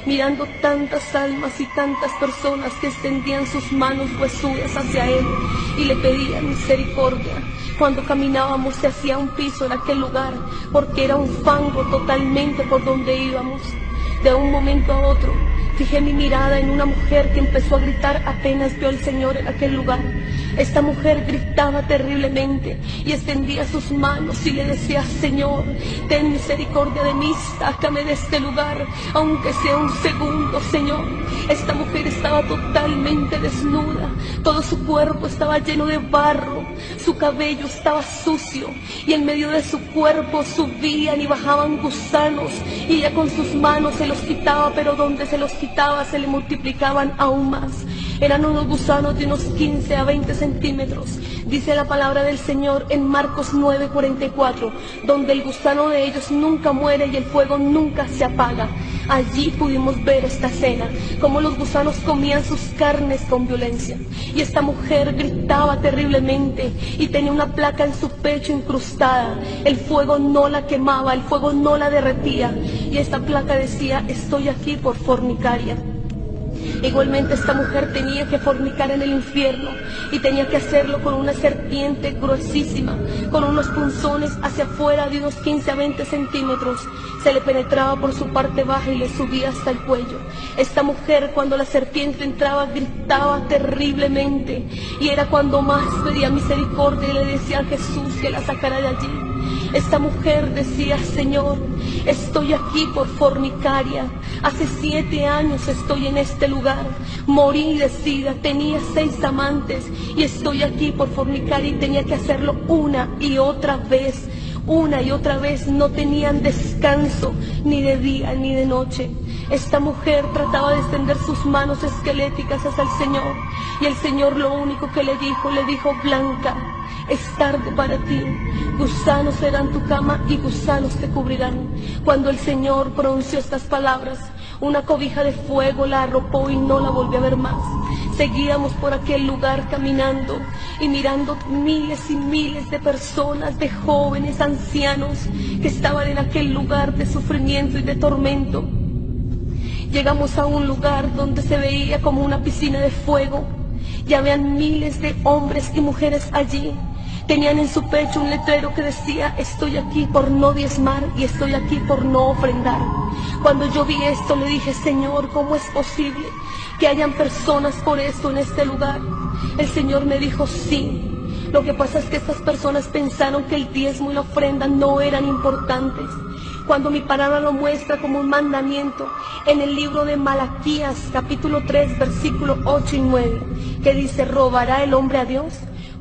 mirando tantas almas y tantas personas que extendían sus manos huesudas hacia Él y le pedían misericordia. Cuando caminábamos se hacía un piso en aquel lugar, porque era un fango totalmente por donde íbamos. De un momento a otro, fijé mi mirada en una mujer que empezó a gritar apenas vio al Señor en aquel lugar. Esta mujer gritaba terriblemente y extendía sus manos y le decía: Señor, ten misericordia de mí, sácame de este lugar, aunque sea un segundo, Señor. Esta mujer estaba totalmente desnuda, todo su cuerpo estaba lleno de barro, su cabello estaba sucio y en medio de su cuerpo subían y bajaban gusanos y ella con sus manos se los quitaba, pero donde se los quitaba se le multiplicaban aún más. Eran unos gusanos de unos 15 a 20 centímetros. Dice la palabra del Señor en Marcos 9:44, donde el gusano de ellos nunca muere y el fuego nunca se apaga. Allí pudimos ver esta escena, cómo los gusanos comían sus carnes con violencia. Y esta mujer gritaba terriblemente y tenía una placa en su pecho incrustada. El fuego no la quemaba, el fuego no la derretía. Y esta placa decía: estoy aquí por fornicaria. Igualmente esta mujer tenía que fornicar en el infierno y tenía que hacerlo con una serpiente gruesísima, con unos punzones hacia afuera de unos 15 a 20 centímetros. Se le penetraba por su parte baja y le subía hasta el cuello. Esta mujer, cuando la serpiente entraba, gritaba terriblemente y era cuando más pedía misericordia y le decía a Jesús que la sacara de allí. Esta mujer decía: Señor, estoy aquí por fornicaria. Hace 7 años estoy en este lugar. Morí de sida, tenía 6 amantes y estoy aquí por fornicaria y tenía que hacerlo una y otra vez. Una y otra vez, no tenían descanso ni de día ni de noche. Esta mujer trataba de extender sus manos esqueléticas hacia el Señor y el Señor lo único que le dijo: Blanca, es tarde para ti, gusanos serán tu cama y gusanos te cubrirán. Cuando el Señor pronunció estas palabras, una cobija de fuego la arropó y no la volvió a ver más. Seguíamos por aquel lugar caminando y mirando miles y miles de personas, de jóvenes, ancianos, que estaban en aquel lugar de sufrimiento y de tormento. Llegamos a un lugar donde se veía como una piscina de fuego y habían miles de hombres y mujeres allí. Tenían en su pecho un letrero que decía: estoy aquí por no diezmar y estoy aquí por no ofrendar. Cuando yo vi esto le dije: Señor, ¿cómo es posible que hayan personas por esto en este lugar? El Señor me dijo: sí. Lo que pasa es que estas personas pensaron que el diezmo y la ofrenda no eran importantes. Cuando mi palabra lo muestra como un mandamiento en el libro de Malaquías, capítulo 3, versículo 8 y 9, que dice: ¿robará el hombre a Dios?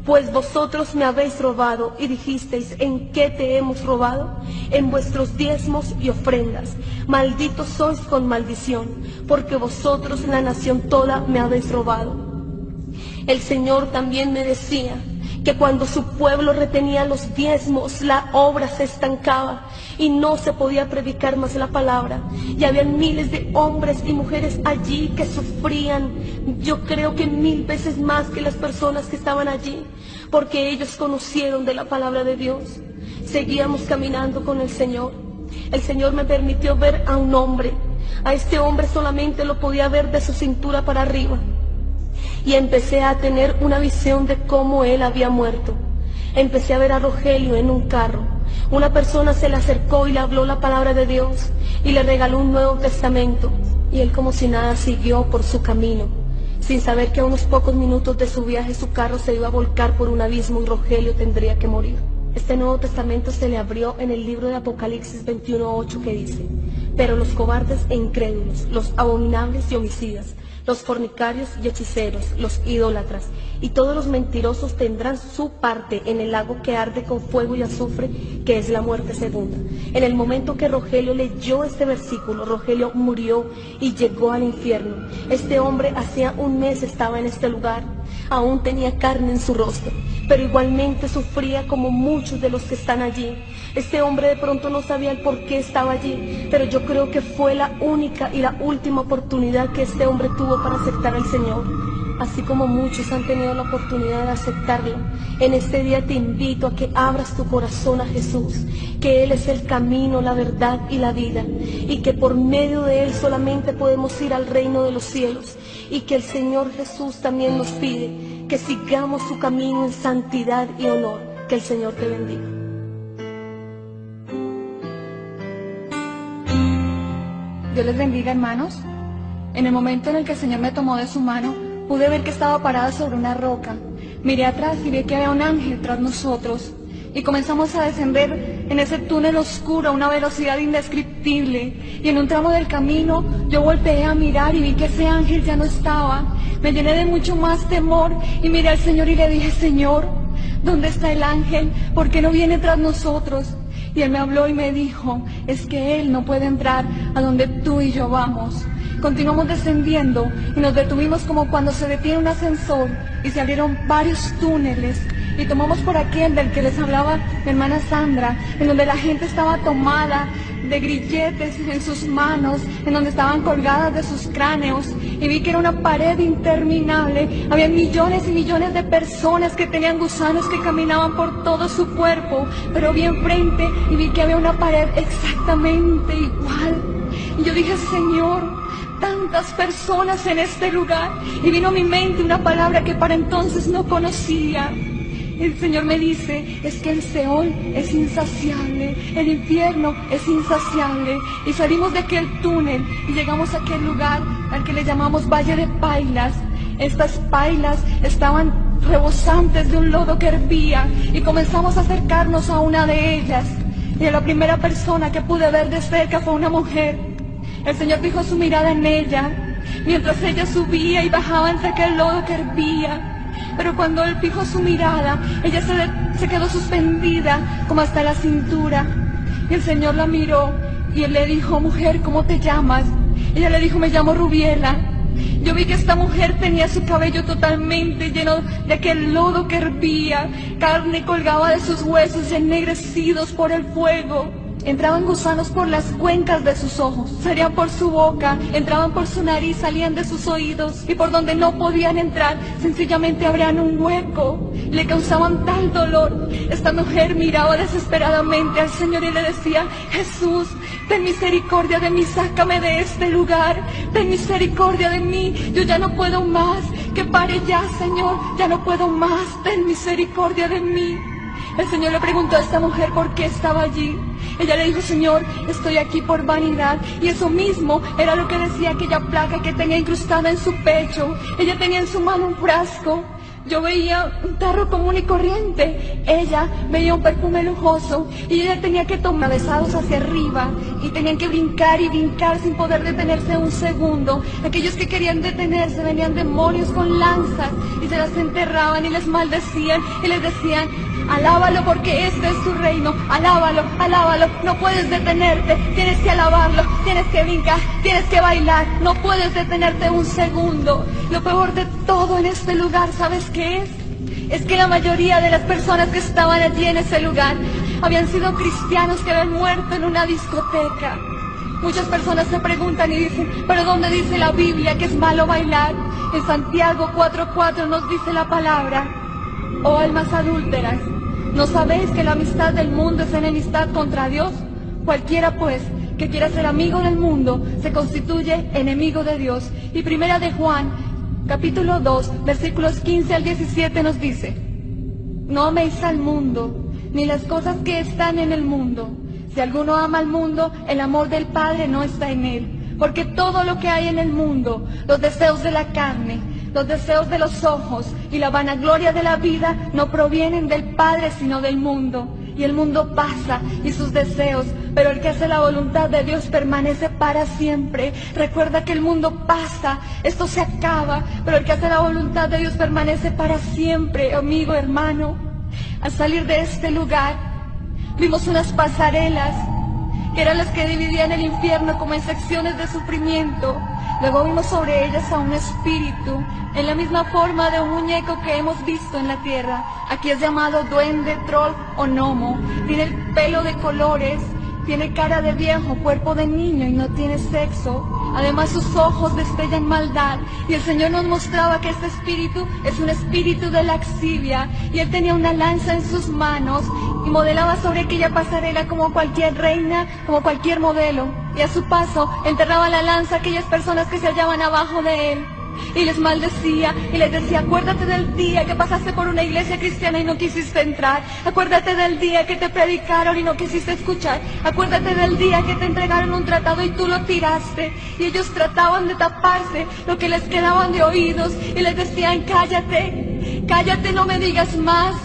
Pues vosotros me habéis robado y dijisteis: ¿en qué te hemos robado? En vuestros diezmos y ofrendas. Malditos sois con maldición, porque vosotros, la nación toda, me habéis robado. El Señor también me decía que cuando su pueblo retenía los diezmos, la obra se estancaba y no se podía predicar más la palabra. Y había miles de hombres y mujeres allí que sufrían, yo creo que 1000 veces más que las personas que estaban allí, porque ellos conocieron de la palabra de Dios. Seguíamos caminando con el Señor. El Señor me permitió ver a un hombre. A este hombre solamente lo podía ver de su cintura para arriba. Y empecé a tener una visión de cómo él había muerto. Empecé a ver a Rogelio en un carro. Una persona se le acercó y le habló la palabra de Dios y le regaló un Nuevo Testamento. Y él, como si nada, siguió por su camino, sin saber que a unos pocos minutos de su viaje su carro se iba a volcar por un abismo y Rogelio tendría que morir. Este Nuevo Testamento se le abrió en el libro de Apocalipsis 21:8, que dice: pero los cobardes e incrédulos, los abominables y homicidas, los fornicarios y hechiceros, los idólatras y todos los mentirosos tendrán su parte en el lago que arde con fuego y azufre, que es la muerte segunda. En el momento que Rogelio leyó este versículo, Rogelio murió y llegó al infierno. Este hombre hacía 1 mes estaba en este lugar, aún tenía carne en su rostro, pero igualmente sufría como muchos de los que están allí. Este hombre de pronto no sabía el por qué estaba allí, pero yo creo que fue la única y la última oportunidad que este hombre tuvo para aceptar al Señor. así como muchos han tenido la oportunidad de aceptarlo, en este día te invito a que abras tu corazón a Jesús, que Él es el camino, la verdad y la vida, y que por medio de Él solamente podemos ir al reino de los cielos, y que el Señor Jesús también nos pide que sigamos su camino en santidad y honor. Que el Señor te bendiga. Dios les bendiga, hermanos. En el momento en el que el Señor me tomó de su mano, pude ver que estaba parada sobre una roca. Miré atrás y vi que había un ángel tras nosotros. Y comenzamos a descender en ese túnel oscuro a una velocidad indescriptible. Y en un tramo del camino yo volteé a mirar y vi que ese ángel ya no estaba. Me llené de mucho más temor y miré al Señor y le dije: Señor, ¿dónde está el ángel? ¿Por qué no viene tras nosotros? Y Él me habló y me dijo: es que Él no puede entrar a donde tú y yo vamos. Continuamos descendiendo y nos detuvimos como cuando se detiene un ascensor y se abrieron varios túneles. Y tomamos por aquel del que les hablaba mi hermana Sandra, en donde la gente estaba tomada de grilletes en sus manos, en donde estaban colgadas de sus cráneos, y vi que era una pared interminable. Había millones y millones de personas que tenían gusanos que caminaban por todo su cuerpo, pero vi enfrente y vi que había una pared exactamente igual. Y yo dije: Señor, tantas personas en este lugar. Y vino a mi mente una palabra que para entonces no conocía. El Señor me dice: es que el Seol es insaciable, el infierno es insaciable. Y salimos de aquel túnel y llegamos a aquel lugar al que le llamamos Valle de Pailas. Estas pailas estaban rebosantes de un lodo que hervía, y comenzamos a acercarnos a una de ellas. Y a la primera persona que pude ver de cerca fue una mujer. El Señor fijó su mirada en ella, mientras ella subía y bajaba entre aquel lodo que hervía. Pero cuando Él fijó su mirada, ella se quedó suspendida como hasta la cintura. Y el Señor la miró y Él le dijo: mujer, ¿cómo te llamas? Ella le dijo: me llamo Rubiela. Yo vi que esta mujer tenía su cabello totalmente lleno de aquel lodo que hervía, carne colgaba de sus huesos ennegrecidos por el fuego. Entraban gusanos por las cuencas de sus ojos, salían por su boca, entraban por su nariz, salían de sus oídos, y por donde no podían entrar, sencillamente abrían un hueco. Le causaban tal dolor. Esta mujer miraba desesperadamente al Señor y le decía: Jesús, ten misericordia de mí, sácame de este lugar, ten misericordia de mí, yo ya no puedo más, que pare ya, Señor, ya no puedo más, ten misericordia de mí. El Señor le preguntó a esta mujer por qué estaba allí. Ella le dijo: Señor, estoy aquí por vanidad. Y eso mismo era lo que decía aquella placa que tenía incrustada en su pecho. Ella tenía en su mano un frasco. Yo veía un tarro común y corriente. Ella veía un perfume lujoso. Y ella tenía que tomar besados hacia arriba. Y tenían que brincar y brincar sin poder detenerse un segundo. Aquellos que querían detenerse venían demonios con lanzas y se las enterraban y les maldecían y les decían: alábalo porque este es su reino, alábalo, alábalo, no puedes detenerte, tienes que alabarlo, tienes que brincar, tienes que bailar, no puedes detenerte un segundo. Lo peor de todo en este lugar, ¿sabes qué es? Es que la mayoría de las personas que estaban allí en ese lugar habían sido cristianos que habían muerto en una discoteca. Muchas personas se preguntan y dicen: ¿pero dónde dice la Biblia que es malo bailar? En Santiago 4:4 nos dice la palabra: oh almas adúlteras, ¿no sabéis que la amistad del mundo es enemistad contra Dios? Cualquiera pues que quiera ser amigo del mundo se constituye enemigo de Dios. Y primera de Juan, capítulo 2, versículos 15 al 17 nos dice: no améis al mundo, ni las cosas que están en el mundo. Si alguno ama al mundo, el amor del Padre no está en él. Porque todo lo que hay en el mundo, los deseos de la carne, los deseos de los ojos y la vanagloria de la vida, no provienen del Padre sino del mundo. Y el mundo pasa y sus deseos, pero el que hace la voluntad de Dios permanece para siempre. Recuerda que el mundo pasa, esto se acaba, pero el que hace la voluntad de Dios permanece para siempre. Amigo, hermano, al salir de este lugar vimos unas pasarelas que eran las que dividían el infierno como en secciones de sufrimiento. Luego vimos sobre ellas a un espíritu, en la misma forma de un muñeco que hemos visto en la tierra. Aquí es llamado duende, troll o gnomo. Tiene el pelo de colores Tiene cara de viejo, cuerpo de niño y no tiene sexo. Además sus ojos destellan maldad. Y el Señor nos mostraba que este espíritu es un espíritu de laxivia. Y él tenía una lanza en sus manos y modelaba sobre aquella pasarela como cualquier reina, como cualquier modelo. Y a su paso enterraba la lanza a aquellas personas que se hallaban abajo de él. Y les maldecía y les decía: acuérdate del día que pasaste por una iglesia cristiana y no quisiste entrar. Acuérdate del día que te predicaron y no quisiste escuchar. Acuérdate del día que te entregaron un tratado y tú lo tiraste. Y ellos trataban de taparse lo que les quedaban de oídos y les decían: cállate, cállate, no me digas más,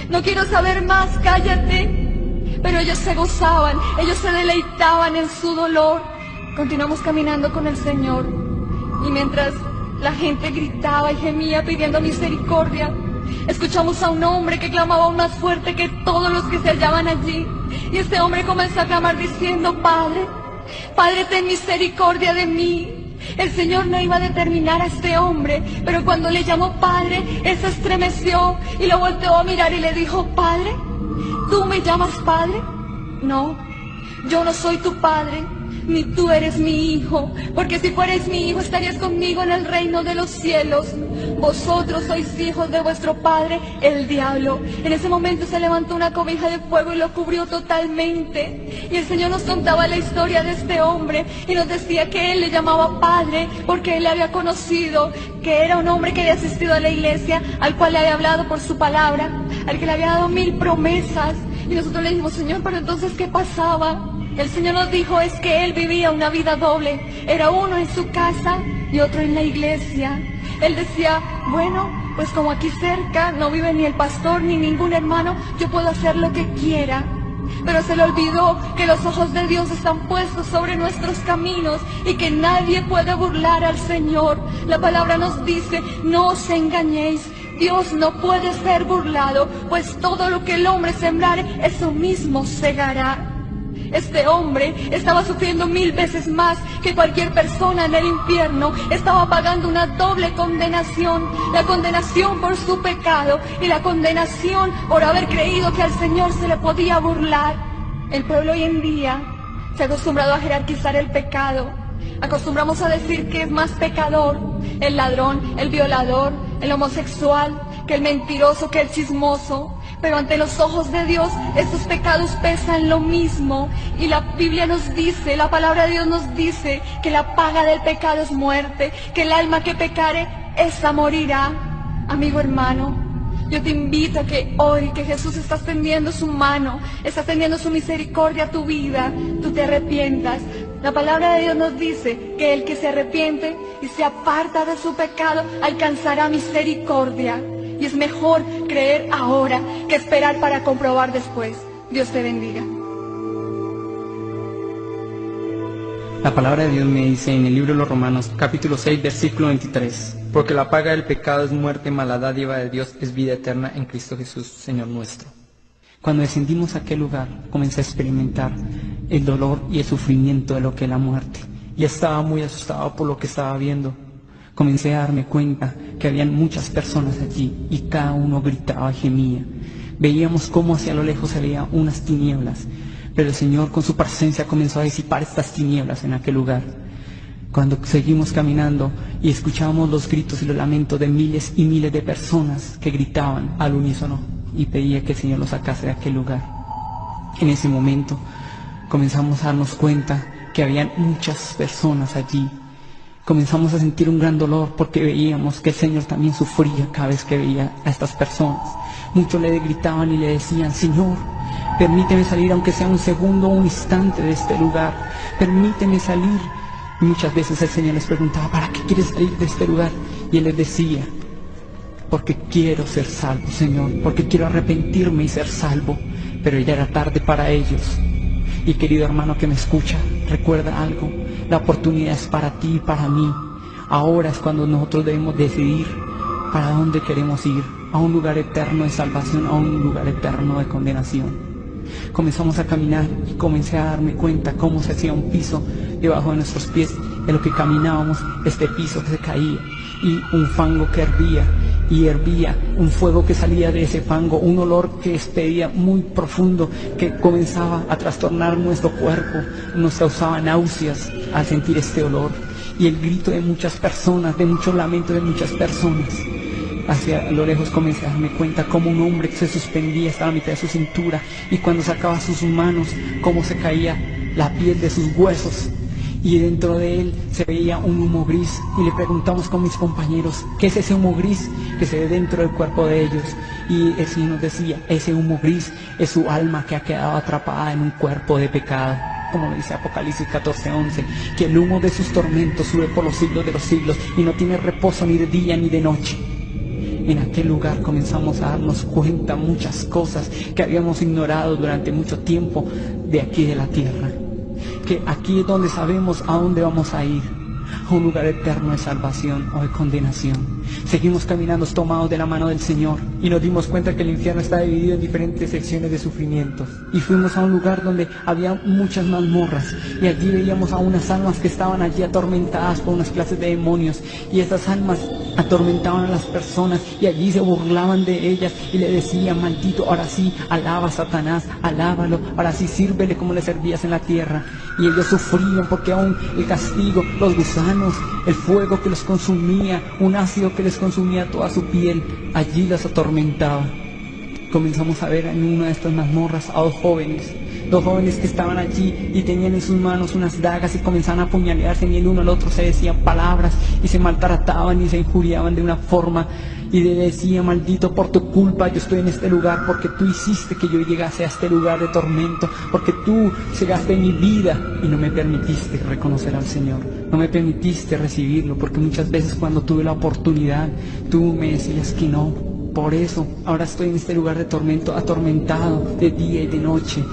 no quiero saber más, cállate. Pero ellos se gozaban, ellos se deleitaban en su dolor. Continuamos caminando con el Señor y mientras la gente gritaba y gemía pidiendo misericordia, escuchamos a un hombre que clamaba aún más fuerte que todos los que se hallaban allí. Y este hombre comenzó a clamar diciendo: Padre, Padre, ten misericordia de mí. El Señor no iba a determinar a este hombre, pero cuando le llamó Padre, él se estremeció y lo volteó a mirar y le dijo: Padre, ¿tú me llamas Padre? No, yo no soy tu Padre, ni tú eres mi hijo, porque si fueres mi hijo estarías conmigo en el reino de los cielos. Vosotros sois hijos de vuestro padre, el diablo. En ese momento se levantó una cobija de fuego y lo cubrió totalmente. Y el Señor nos contaba la historia de este hombre y nos decía que él le llamaba Padre porque él le había conocido, que era un hombre que había asistido a la iglesia, al cual le había hablado por su palabra, al que le había dado 1000 promesas. Y nosotros le dijimos: Señor, pero entonces ¿qué pasaba? El Señor nos dijo es que él vivía una vida doble. Era uno en su casa y otro en la iglesia. Él decía: bueno, pues como aquí cerca no vive ni el pastor ni ningún hermano, yo puedo hacer lo que quiera. Pero se le olvidó que los ojos de Dios están puestos sobre nuestros caminos y que nadie puede burlar al Señor. La palabra nos dice: no os engañéis, Dios no puede ser burlado, pues todo lo que el hombre sembrare, eso mismo segará. Este hombre estaba sufriendo 1000 veces más que cualquier persona en el infierno. Estaba pagando una doble condenación: la condenación por su pecado y la condenación por haber creído que al Señor se le podía burlar. El pueblo hoy en día se ha acostumbrado a jerarquizar el pecado. Acostumbramos a decir que es más pecador el ladrón, el violador, el homosexual, que el mentiroso, que el chismoso. Pero ante los ojos de Dios, estos pecados pesan lo mismo. Y la Biblia nos dice, la palabra de Dios nos dice que la paga del pecado es muerte, que el alma que pecare, esa morirá. Amigo hermano, yo te invito a que hoy, que Jesús está extendiendo su mano, está extendiendo su misericordia a tu vida, tú te arrepientas. La palabra de Dios nos dice que el que se arrepiente y se aparta de su pecado alcanzará misericordia. Y es mejor creer ahora que esperar para comprobar después. Dios te bendiga. La palabra de Dios me dice en el libro de los Romanos, capítulo 6, versículo 23: porque la paga del pecado es muerte, mas la dádiva de Dios es vida eterna en Cristo Jesús, Señor nuestro. Cuando descendimos a aquel lugar, comencé a experimentar el dolor y el sufrimiento de lo que es la muerte. Y estaba muy asustado por lo que estaba viendo. Comencé a darme cuenta que habían muchas personas allí y cada uno gritaba y gemía. Veíamos cómo hacia lo lejos se veían unas tinieblas, pero el Señor con su presencia comenzó a disipar estas tinieblas en aquel lugar. Cuando seguimos caminando y escuchábamos los gritos y los lamentos de miles y miles de personas que gritaban al unísono y pedía que el Señor los sacase de aquel lugar. En ese momento comenzamos a darnos cuenta que habían muchas personas allí. Comenzamos a sentir un gran dolor porque veíamos que el Señor también sufría cada vez que veía a estas personas. Muchos le gritaban y le decían: Señor, permíteme salir aunque sea un segundo o un instante de este lugar, permíteme salir. Y muchas veces el Señor les preguntaba: ¿para qué quieres salir de este lugar? Y Él les decía: porque quiero ser salvo, Señor, porque quiero arrepentirme y ser salvo. Pero ya era tarde para ellos. Y querido hermano que me escucha, recuerda algo: la oportunidad es para ti y para mí. Ahora es cuando nosotros debemos decidir para dónde queremos ir: a un lugar eterno de salvación, a un lugar eterno de condenación. Comenzamos a caminar y comencé a darme cuenta cómo se hacía un piso debajo de nuestros pies. En lo que caminábamos, este piso se caía y un fango que hervía y hervía un fuego que salía de ese fango, un olor que despedía muy profundo, que comenzaba a trastornar nuestro cuerpo, nos causaba náuseas al sentir este olor. Y el grito de muchas personas, de mucho lamento de muchas personas. Hacia lo lejos comencé a darme cuenta como un hombre que se suspendía hasta la mitad de su cintura, y cuando sacaba sus manos, cómo se caía la piel de sus huesos, y dentro de él se veía un humo gris. Y le preguntamos con mis compañeros, ¿qué es ese humo gris que se ve dentro del cuerpo de ellos? Y el Señor nos decía, ese humo gris es su alma que ha quedado atrapada en un cuerpo de pecado, como lo dice Apocalipsis 14:11, que el humo de sus tormentos sube por los siglos de los siglos y no tiene reposo ni de día ni de noche. En aquel lugar comenzamos a darnos cuenta muchas cosas que habíamos ignorado durante mucho tiempo de aquí de la tierra. Que aquí es donde sabemos a dónde vamos a ir, a un lugar eterno de salvación o de condenación. Seguimos caminando tomados de la mano del Señor y nos dimos cuenta que el infierno está dividido en diferentes secciones de sufrimientos. Y fuimos a un lugar donde había muchas mazmorras, y allí veíamos a unas almas que estaban allí atormentadas por unas clases de demonios, y estas almas atormentaban a las personas y allí se burlaban de ellas y le decían, maldito, ahora sí, alaba a Satanás, alábalo, ahora sí, sírvele como le servías en la tierra. Y ellos sufrían porque aún el castigo, los gusanos, el fuego que los consumía, un ácido que les consumía toda su piel, allí las atormentaba. Comenzamos a ver en una de estas mazmorras a dos jóvenes que estaban allí y tenían en sus manos unas dagas y comenzaban a apuñalearse, y el uno al otro se decían palabras y se maltrataban y se injuriaban de una forma, y le decía, maldito, por tu culpa yo estoy en este lugar, porque tú hiciste que yo llegase a este lugar de tormento, porque tú cegaste mi vida y no me permitiste reconocer al Señor, no me permitiste recibirlo, porque muchas veces cuando tuve la oportunidad tú me decías que no. Por eso ahora estoy en este lugar de tormento, atormentado de día y de noche.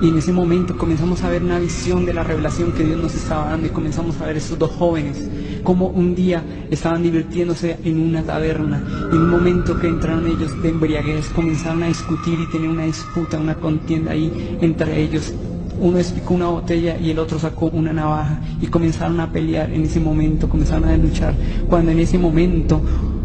Y en ese momento comenzamos a ver una visión de la revelación que Dios nos estaba dando, y comenzamos a ver estos dos jóvenes como un día estaban divirtiéndose en una taberna, y en un momento que entraron ellos de embriaguez comenzaron a discutir y tener una disputa, una contienda ahí entre ellos. Uno explicó una botella y el otro sacó una navaja, y comenzaron a pelear en ese momento, comenzaron a luchar, cuando en ese momento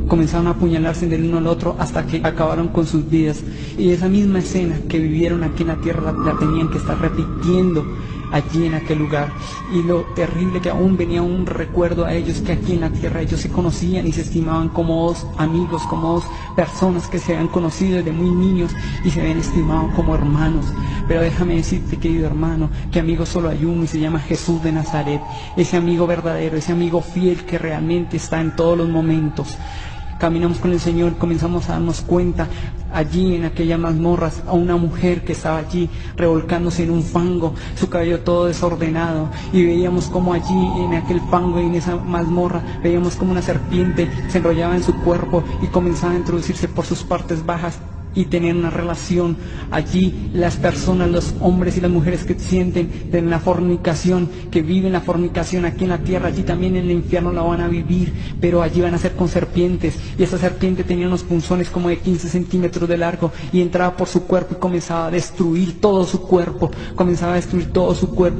comenzaron a apuñalarse del uno al otro hasta que acabaron con sus vidas. Y esa misma escena que vivieron aquí en la tierra la tenían que estar repitiendo allí en aquel lugar. Y lo terrible que aún venía un recuerdo a ellos, que aquí en la tierra ellos se conocían y se estimaban como dos amigos, como dos personas que se habían conocido desde muy niños y se habían estimado como hermanos. Pero déjame decirte, querido hermano, que amigo solo hay uno, y se llama Jesús de Nazaret, ese amigo verdadero, ese amigo fiel que realmente está en todos los momentos. Caminamos con el Señor, comenzamos a darnos cuenta allí en aquellas mazmorras a una mujer que estaba allí revolcándose en un fango, su cabello todo desordenado, y veíamos como allí en aquel fango y en esa mazmorra veíamos como una serpiente se enrollaba en su cuerpo y comenzaba a introducirse por sus partes bajas y tener una relación. Allí las personas, los hombres y las mujeres que sienten de la fornicación, que viven la fornicación aquí en la tierra, allí también en el infierno la van a vivir, pero allí van a ser con serpientes, y esa serpiente tenía unos punzones como de 15 centímetros de largo y entraba por su cuerpo y comenzaba a destruir todo su cuerpo,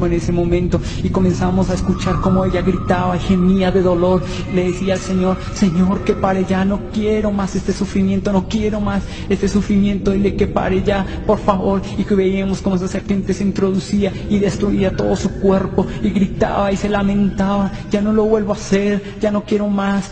en ese momento, y comenzamos a escuchar cómo ella gritaba y gemía de dolor, le decía al Señor, Señor, que pare ya, no quiero más este sufrimiento, no quiero más este sufrimiento, dile que pare ya, por favor. Y que veíamos cómo esa serpiente se introducía y destruía todo su cuerpo, y gritaba y se lamentaba, ya no lo vuelvo a hacer, ya no quiero más,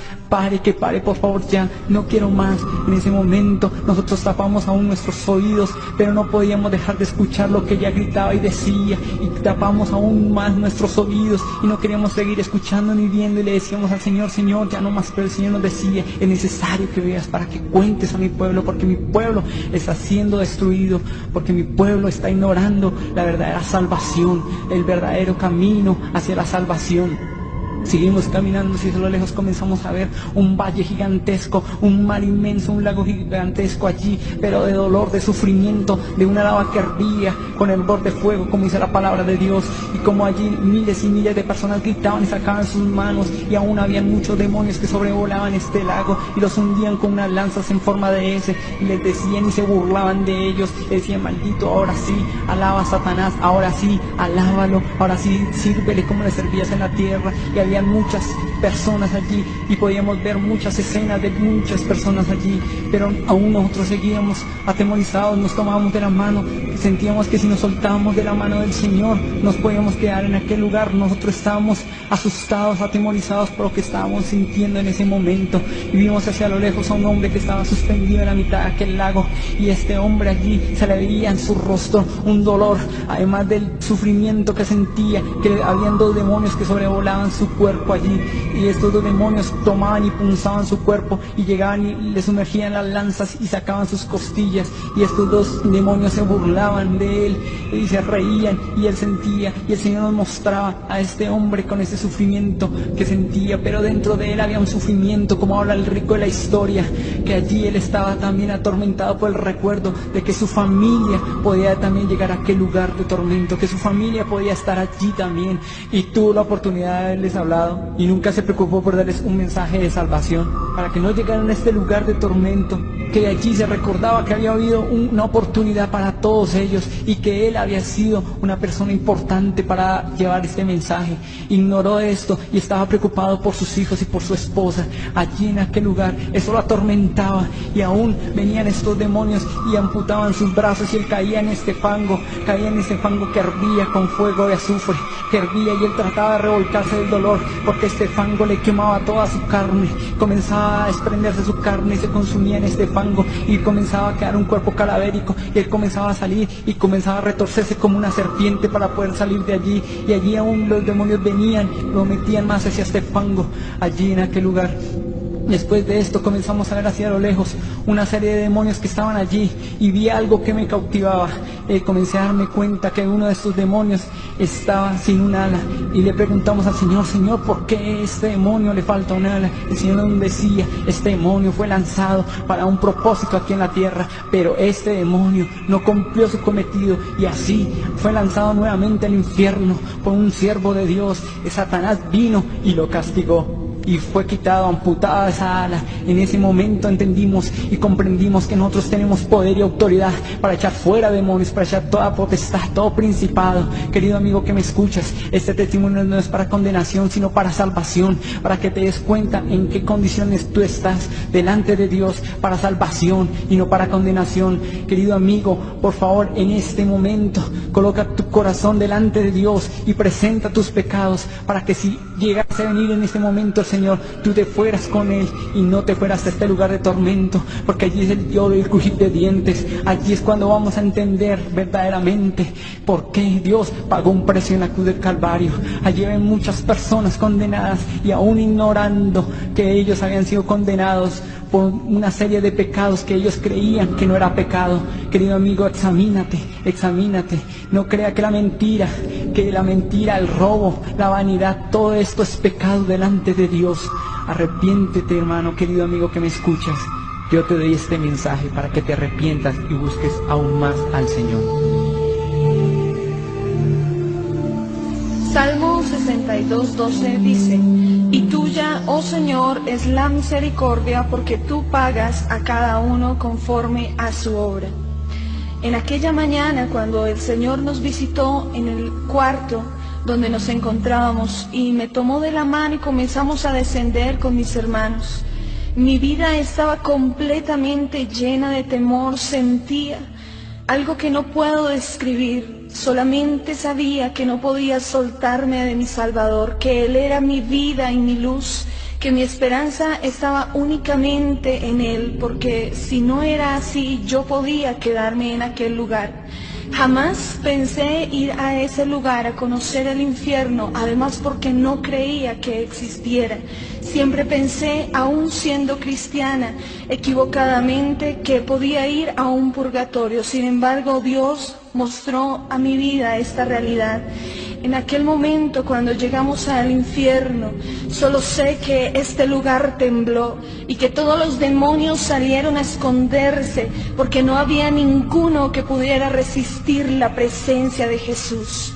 que pare, por favor, ya no quiero más. En ese momento nosotros tapamos aún nuestros oídos, pero no podíamos dejar de escuchar lo que ella gritaba y decía, y tapamos aún más nuestros oídos y no queríamos seguir escuchando ni viendo, y le decíamos al Señor, Señor, ya no más. Pero el Señor nos decía, es necesario que veas para que cuentes a mi pueblo, porque mi pueblo está siendo destruido, porque mi pueblo está ignorando la verdadera salvación, el verdadero camino hacia la salvación. Seguimos caminando, y a lo lejos comenzamos a ver un valle gigantesco, un mar inmenso, un lago gigantesco allí, pero de dolor, de sufrimiento, de una lava que hervía con el borde de fuego, como dice la palabra de Dios, y como allí miles y miles de personas gritaban y sacaban sus manos, y aún había muchos demonios que sobrevolaban este lago y los hundían con unas lanzas en forma de S, y les decían y se burlaban de ellos, y decían, maldito, ahora sí, alaba a Satanás, ahora sí, alábalo, ahora sí, sírvele como le servías en la tierra. Y había había muchas personas allí y podíamos ver muchas escenas de muchas personas allí, pero aún nosotros seguíamos atemorizados, nos tomábamos de la mano, sentíamos que si nos soltábamos de la mano del Señor nos podíamos quedar en aquel lugar. Nosotros estábamos asustados, atemorizados por lo que estábamos sintiendo en ese momento, y vimos hacia lo lejos a un hombre que estaba suspendido en la mitad de aquel lago, y este hombre allí se le veía en su rostro un dolor, además del sufrimiento que sentía, que habían dos demonios que sobrevolaban su cuerpo allí, y estos dos demonios tomaban y punzaban su cuerpo y llegaban y le sumergían las lanzas y sacaban sus costillas, y estos dos demonios se burlaban de él y se reían, y él sentía, y el Señor nos mostraba a este hombre con ese sufrimiento que sentía, pero dentro de él había un sufrimiento, como habla el rico de la historia, que allí él estaba también atormentado por el recuerdo de que su familia podía también llegar a aquel lugar de tormento, que su familia podía estar allí también, y tuvo la oportunidad de haberles hablado y nunca se preocupó por darles un mensaje de salvación para que no llegaran a este lugar de tormento, que allí se recordaba que había habido una oportunidad para todos ellos y que él había sido una persona importante para llevar este mensaje. Ignoró esto y estaba preocupado por sus hijos y por su esposa allí en aquel lugar. Eso lo atormentaba, y aún venían estos demonios y amputaban sus brazos, y él caía en este fango que hervía con fuego de azufre, que hervía, y él trataba de revolcarse del dolor porque este fango le quemaba toda su carne, comenzaba a desprenderse su carne y se consumía en este fango, y comenzaba a quedar un cuerpo cadavérico, y él comenzaba a salir y comenzaba a retorcerse como una serpiente para poder salir de allí, y allí aún los demonios venían, lo metían más hacia este fango allí en aquel lugar. Después de esto comenzamos a ver hacia lo lejos una serie de demonios que estaban allí, y vi algo que me cautivaba. Comencé a darme cuenta que uno de estos demonios estaba sin un ala, y le preguntamos al Señor: Señor, ¿por qué a este demonio le falta un ala? El Señor nos decía: este demonio fue lanzado para un propósito aquí en la tierra, pero este demonio no cumplió su cometido, y así fue lanzado nuevamente al infierno por un siervo de Dios. Satanás vino y lo castigó, y fue quitado, amputada esa ala. En ese momento entendimos y comprendimos que nosotros tenemos poder y autoridad para echar fuera demonios, para echar toda potestad, todo principado. Querido amigo que me escuchas, este testimonio no es para condenación, sino para salvación, para que te des cuenta en qué condiciones tú estás delante de Dios, para salvación y no para condenación. Querido amigo, por favor, en este momento coloca tu corazón delante de Dios y presenta tus pecados, para que si llegase a venir en este momento el Señor, tú te fueras con Él y no te fueras a este lugar de tormento, porque allí es el lloro y el crujir de dientes. Allí es cuando vamos a entender verdaderamente por qué Dios pagó un precio en la cruz del Calvario. Allí ven muchas personas condenadas, y aún ignorando que ellos habían sido condenados por una serie de pecados que ellos creían que no era pecado. Querido amigo, examínate, no crea que la mentira, el robo, la vanidad, todo esto es pecado delante de Dios. Arrepiéntete, hermano, querido amigo que me escuchas. Yo te doy este mensaje para que te arrepientas y busques aún más al Señor. Salmo 62:12 dice: y tuya, oh Señor, es la misericordia, porque tú pagas a cada uno conforme a su obra. En aquella mañana, cuando el Señor nos visitó en el cuarto donde nos encontrábamos y me tomó de la mano y comenzamos a descender con mis hermanos, mi vida estaba completamente llena de temor. Sentía algo que no puedo describir. Solamente sabía que no podía soltarme de mi Salvador, que Él era mi vida y mi luz, que mi esperanza estaba únicamente en Él, porque si no era así, yo podía quedarme en aquel lugar. Jamás pensé ir a ese lugar a conocer el infierno, además porque no creía que existiera. Siempre pensé, aún siendo cristiana, equivocadamente, que podía ir a un purgatorio. Sin embargo, Dios mostró a mi vida esta realidad. En aquel momento, cuando llegamos al infierno, solo sé que este lugar tembló y que todos los demonios salieron a esconderse, porque no había ninguno que pudiera resistir la presencia de Jesús.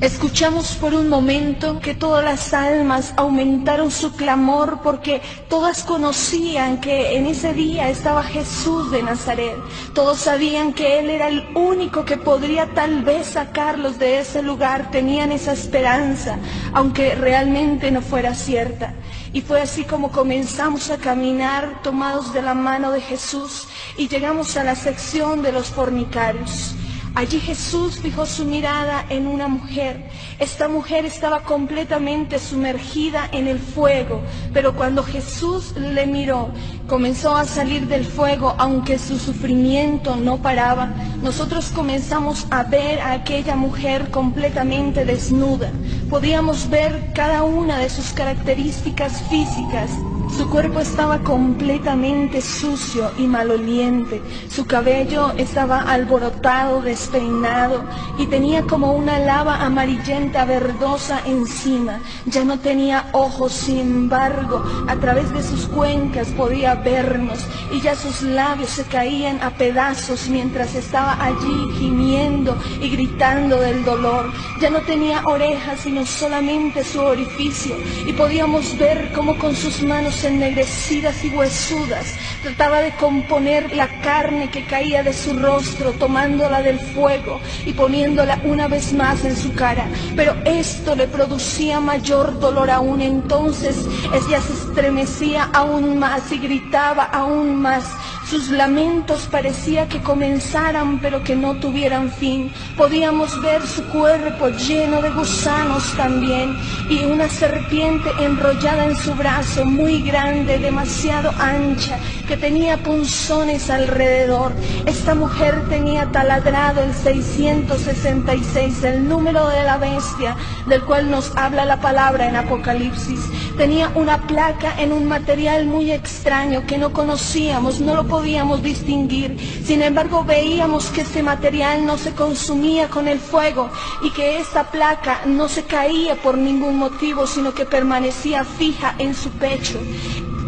Escuchamos por un momento que todas las almas aumentaron su clamor porque todas conocían que en ese día estaba Jesús de Nazaret. Todos sabían que Él era el único que podría tal vez sacarlos de ese lugar. Tenían esa esperanza, aunque realmente no fuera cierta. Y fue así como comenzamos a caminar tomados de la mano de Jesús y llegamos a la sección de los fornicarios. Allí Jesús fijó su mirada en una mujer. Esta mujer estaba completamente sumergida en el fuego, pero cuando Jesús le miró, comenzó a salir del fuego, aunque su sufrimiento no paraba. Nosotros comenzamos a ver a aquella mujer completamente desnuda. Podíamos ver cada una de sus características físicas. Su cuerpo estaba completamente sucio y maloliente. Su cabello estaba alborotado, despeinado y tenía como una lava amarillenta verdosa encima. Ya no tenía ojos, sin embargo, a través de sus cuencas podía vernos y ya sus labios se caían a pedazos mientras estaba allí gimiendo y gritando del dolor. Ya no tenía orejas, sino solamente su orificio y podíamos ver cómo con sus manos ennegrecidas y huesudas trataba de componer la carne que caía de su rostro, tomándola del fuego y poniéndola una vez más en su cara. Pero esto le producía mayor dolor aún. Entonces ella se estremecía aún más y gritaba aún más. Sus lamentos parecía que comenzaran pero que no tuvieran fin. Podíamos ver su cuerpo lleno de gusanos también y una serpiente enrollada en su brazo, muy grande, demasiado ancha, que tenía punzones alrededor. Esta mujer tenía taladrado el 666, el número de la bestia, del cual nos habla la palabra en Apocalipsis. Tenía una placa en un material muy extraño que no conocíamos, no lo podíamos distinguir. Sin embargo, veíamos que ese material no se consumía con el fuego y que esta placa no se caía por ningún motivo, sino que permanecía fija en su pecho.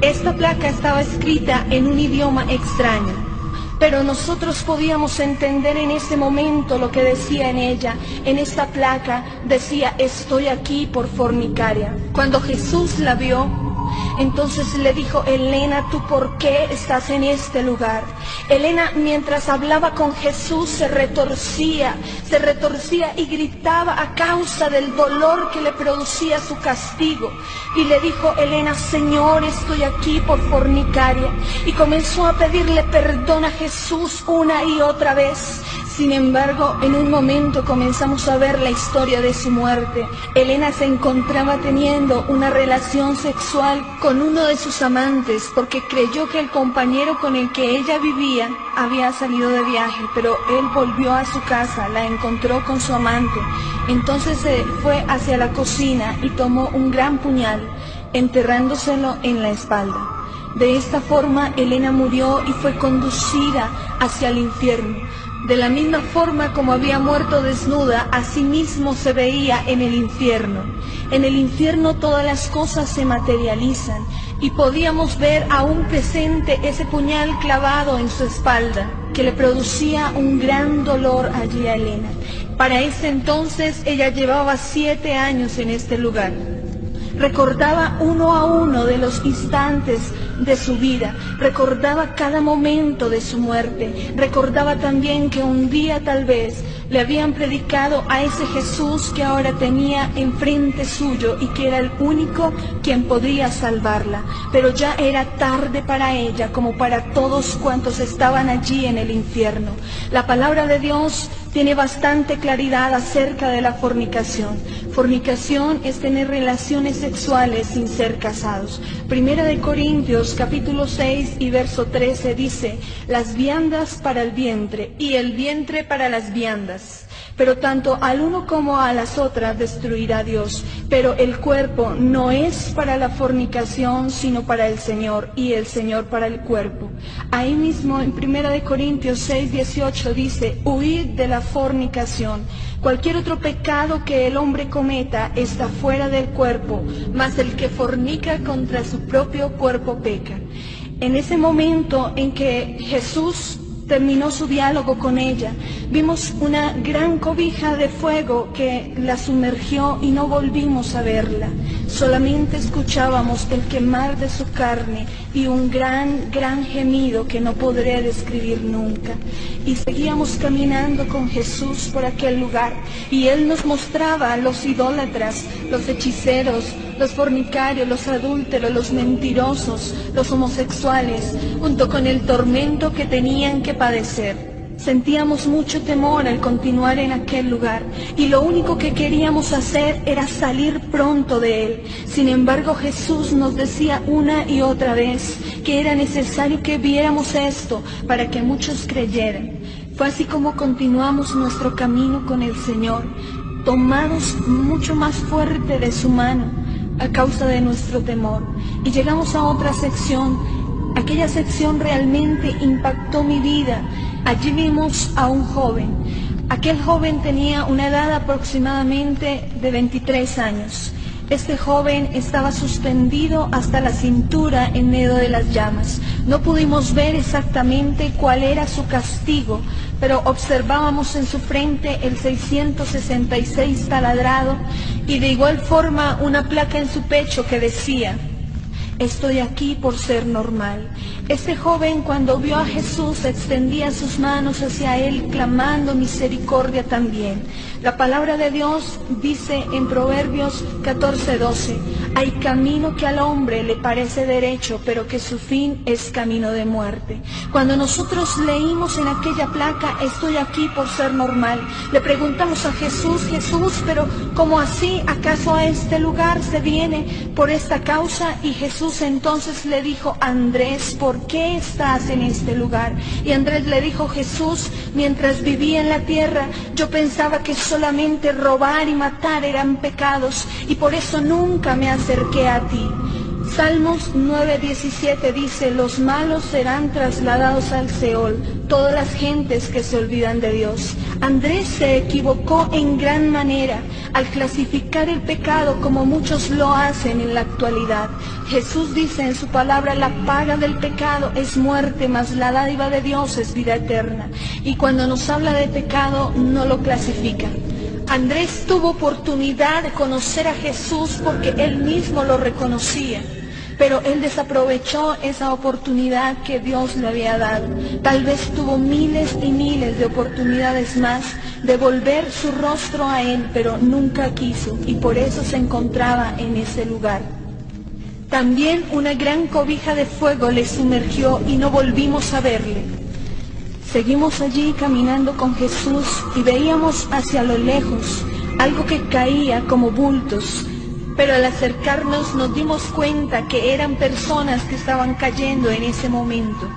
Esta placa estaba escrita en un idioma extraño, pero nosotros podíamos entender en ese momento lo que decía en ella. En esta placa decía: estoy aquí por fornicaria. Cuando Jesús la vio, entonces le dijo: Elena, ¿tú por qué estás en este lugar? Elena, mientras hablaba con Jesús, se retorcía y gritaba a causa del dolor que le producía su castigo. Y le dijo Elena: Señor, estoy aquí por fornicaria. Y comenzó a pedirle perdón a Jesús una y otra vez. Sin embargo, en un momento comenzamos a ver la historia de su muerte. Elena se encontraba teniendo una relación sexual con uno de sus amantes porque creyó que el compañero con el que ella vivía había salido de viaje, pero él volvió a su casa, la encontró con su amante. Entonces se fue hacia la cocina y tomó un gran puñal, enterrándoselo en la espalda. De esta forma, Elena murió y fue conducida hacia el infierno. De la misma forma como había muerto desnuda, así mismo se veía en el infierno. En el infierno todas las cosas se materializan y podíamos ver aún presente ese puñal clavado en su espalda, que le producía un gran dolor allí a Elena. Para ese entonces ella llevaba 7 años en este lugar. Recordaba uno a uno de los instantes de su vida, recordaba cada momento de su muerte, recordaba también que un día tal vez le habían predicado a ese Jesús que ahora tenía enfrente suyo y que era el único quien podría salvarla, pero ya era tarde para ella como para todos cuantos estaban allí en el infierno. La palabra de Dios tiene bastante claridad acerca de la fornicación. Fornicación es tener relaciones sexuales sin ser casados. Primera de Corintios capítulo 6 y verso 13 dice: las viandas para el vientre y el vientre para las viandas. Pero tanto al uno como a las otras destruirá Dios. Pero el cuerpo no es para la fornicación, sino para el Señor, y el Señor para el cuerpo. Ahí mismo en 1 Corintios 6, 18 dice: huid de la fornicación. Cualquier otro pecado que el hombre cometa está fuera del cuerpo, mas el que fornica contra su propio cuerpo peca. En ese momento en que Jesús terminó su diálogo con ella. Vimos una gran cobija de fuego que la sumergió y no volvimos a verla. Solamente escuchábamos el quemar de su carne y un gran gemido que no podré describir nunca. Y seguíamos caminando con Jesús por aquel lugar, y Él nos mostraba a los idólatras, los hechiceros, los fornicarios, los adúlteros, los mentirosos, los homosexuales, junto con el tormento que tenían que padecer. Sentíamos mucho temor al continuar en aquel lugar, y lo único que queríamos hacer era salir pronto de él. Sin embargo, Jesús nos decía una y otra vez que era necesario que viéramos esto para que muchos creyeran. Fue así como continuamos nuestro camino con el Señor, tomados mucho más fuerte de su mano a causa de nuestro temor. Y llegamos a otra sección. Aquella sección realmente impactó mi vida. Allí vimos a un joven. Aquel joven tenía una edad aproximadamente de 23 años. Este joven estaba suspendido hasta la cintura en medio de las llamas. No pudimos ver exactamente cuál era su castigo, pero observábamos en su frente el 666 taladrado y de igual forma una placa en su pecho que decía: estoy aquí por ser normal. Este joven, cuando vio a Jesús, extendía sus manos hacia él, clamando misericordia también. La palabra de Dios dice en Proverbios 14:12: hay camino que al hombre le parece derecho, pero que su fin es camino de muerte. Cuando nosotros leímos en aquella placa, estoy aquí por ser normal, le preguntamos a Jesús: Jesús, pero ¿cómo así? ¿Acaso a este lugar se viene por esta causa? Y Jesús entonces le dijo: Andrés, ¿por qué estás en este lugar? Y Andrés le dijo: Jesús, mientras vivía en la tierra, yo pensaba que solamente robar y matar eran pecados, y por eso nunca me acerqué a ti. Salmos 9:17 dice: los malos serán trasladados al Seol, todas las gentes que se olvidan de Dios. Andrés se equivocó en gran manera al clasificar el pecado como muchos lo hacen en la actualidad. Jesús dice en su palabra: la paga del pecado es muerte, mas la dádiva de Dios es vida eterna. Y cuando nos habla de pecado, no lo clasifica. Andrés tuvo oportunidad de conocer a Jesús porque él mismo lo reconocía, pero él desaprovechó esa oportunidad que Dios le había dado. Tal vez tuvo miles y miles de oportunidades más de volver su rostro a él, pero nunca quiso, y por eso se encontraba en ese lugar. También una gran cobija de fuego le sumergió y no volvimos a verle. Seguimos allí caminando con Jesús y veíamos hacia lo lejos algo que caía como bultos, pero al acercarnos nos dimos cuenta que eran personas que estaban cayendo en ese momento.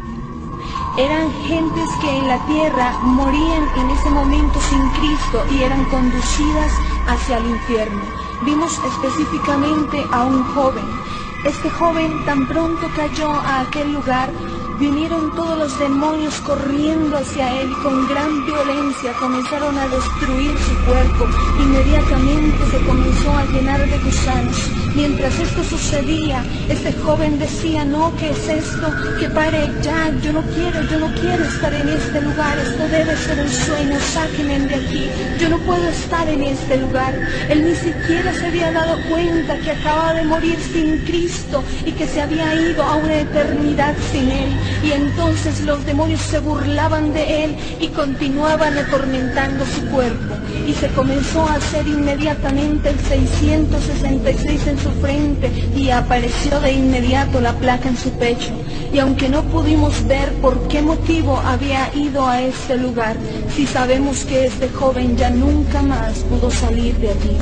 Eran gentes que en la tierra morían en ese momento sin Cristo y eran conducidas hacia el infierno. Vimos específicamente a un joven. Este joven tan pronto cayó a aquel lugar, vinieron todos los demonios corriendo hacia él y con gran violencia comenzaron a destruir su cuerpo. Inmediatamente se comenzó a llenar de gusanos. Mientras esto sucedía, este joven decía: no, ¿qué es esto? Que pare ya, yo no quiero estar en este lugar, esto debe ser un sueño, sáquenme de aquí, yo no puedo estar en este lugar. Él ni siquiera se había dado cuenta que acababa de morir sin Cristo y que se había ido a una eternidad sin él. Y entonces los demonios se burlaban de él y continuaban atormentando su cuerpo. Y se comenzó a hacer inmediatamente el 666 en su frente y apareció de inmediato la placa en su pecho. Y aunque no pudimos ver por qué motivo había ido a este lugar, sí sabemos que este joven ya nunca más pudo salir de allí.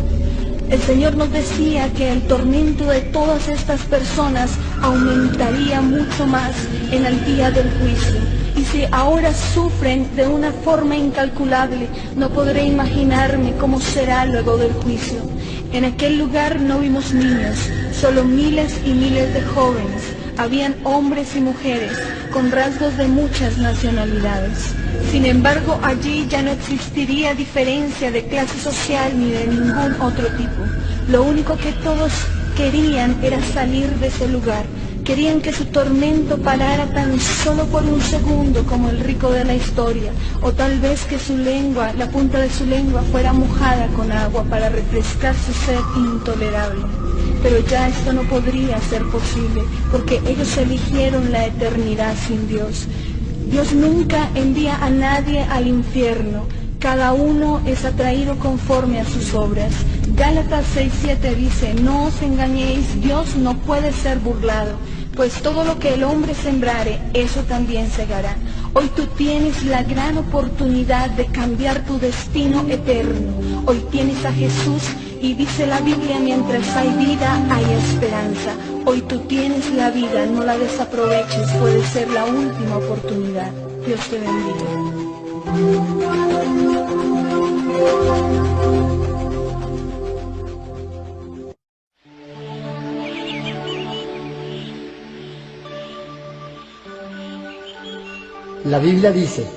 El Señor nos decía que el tormento de todas estas personas aumentaría mucho más en el día del juicio. Y si ahora sufren de una forma incalculable, no podré imaginarme cómo será luego del juicio. En aquel lugar no vimos niños, solo miles y miles de jóvenes. Habían hombres y mujeres con rasgos de muchas nacionalidades. Sin embargo, allí ya no existiría diferencia de clase social ni de ningún otro tipo. Lo único que todos querían era salir de ese lugar. Querían que su tormento parara tan solo por un segundo como el rico de la historia, o tal vez que su lengua, la punta de su lengua fuera mojada con agua para refrescar su sed intolerable. Pero ya esto no podría ser posible, porque ellos eligieron la eternidad sin Dios. Dios nunca envía a nadie al infierno. Cada uno es atraído conforme a sus obras. Gálatas 6:7 dice, no os engañéis, Dios no puede ser burlado, pues todo lo que el hombre sembrare, eso también segará. Hoy tú tienes la gran oportunidad de cambiar tu destino eterno. Hoy tienes a Jesús y dice la Biblia, mientras hay vida, hay esperanza. Hoy tú tienes la vida, no la desaproveches, puede ser la última oportunidad. Dios te bendiga. La Biblia dice,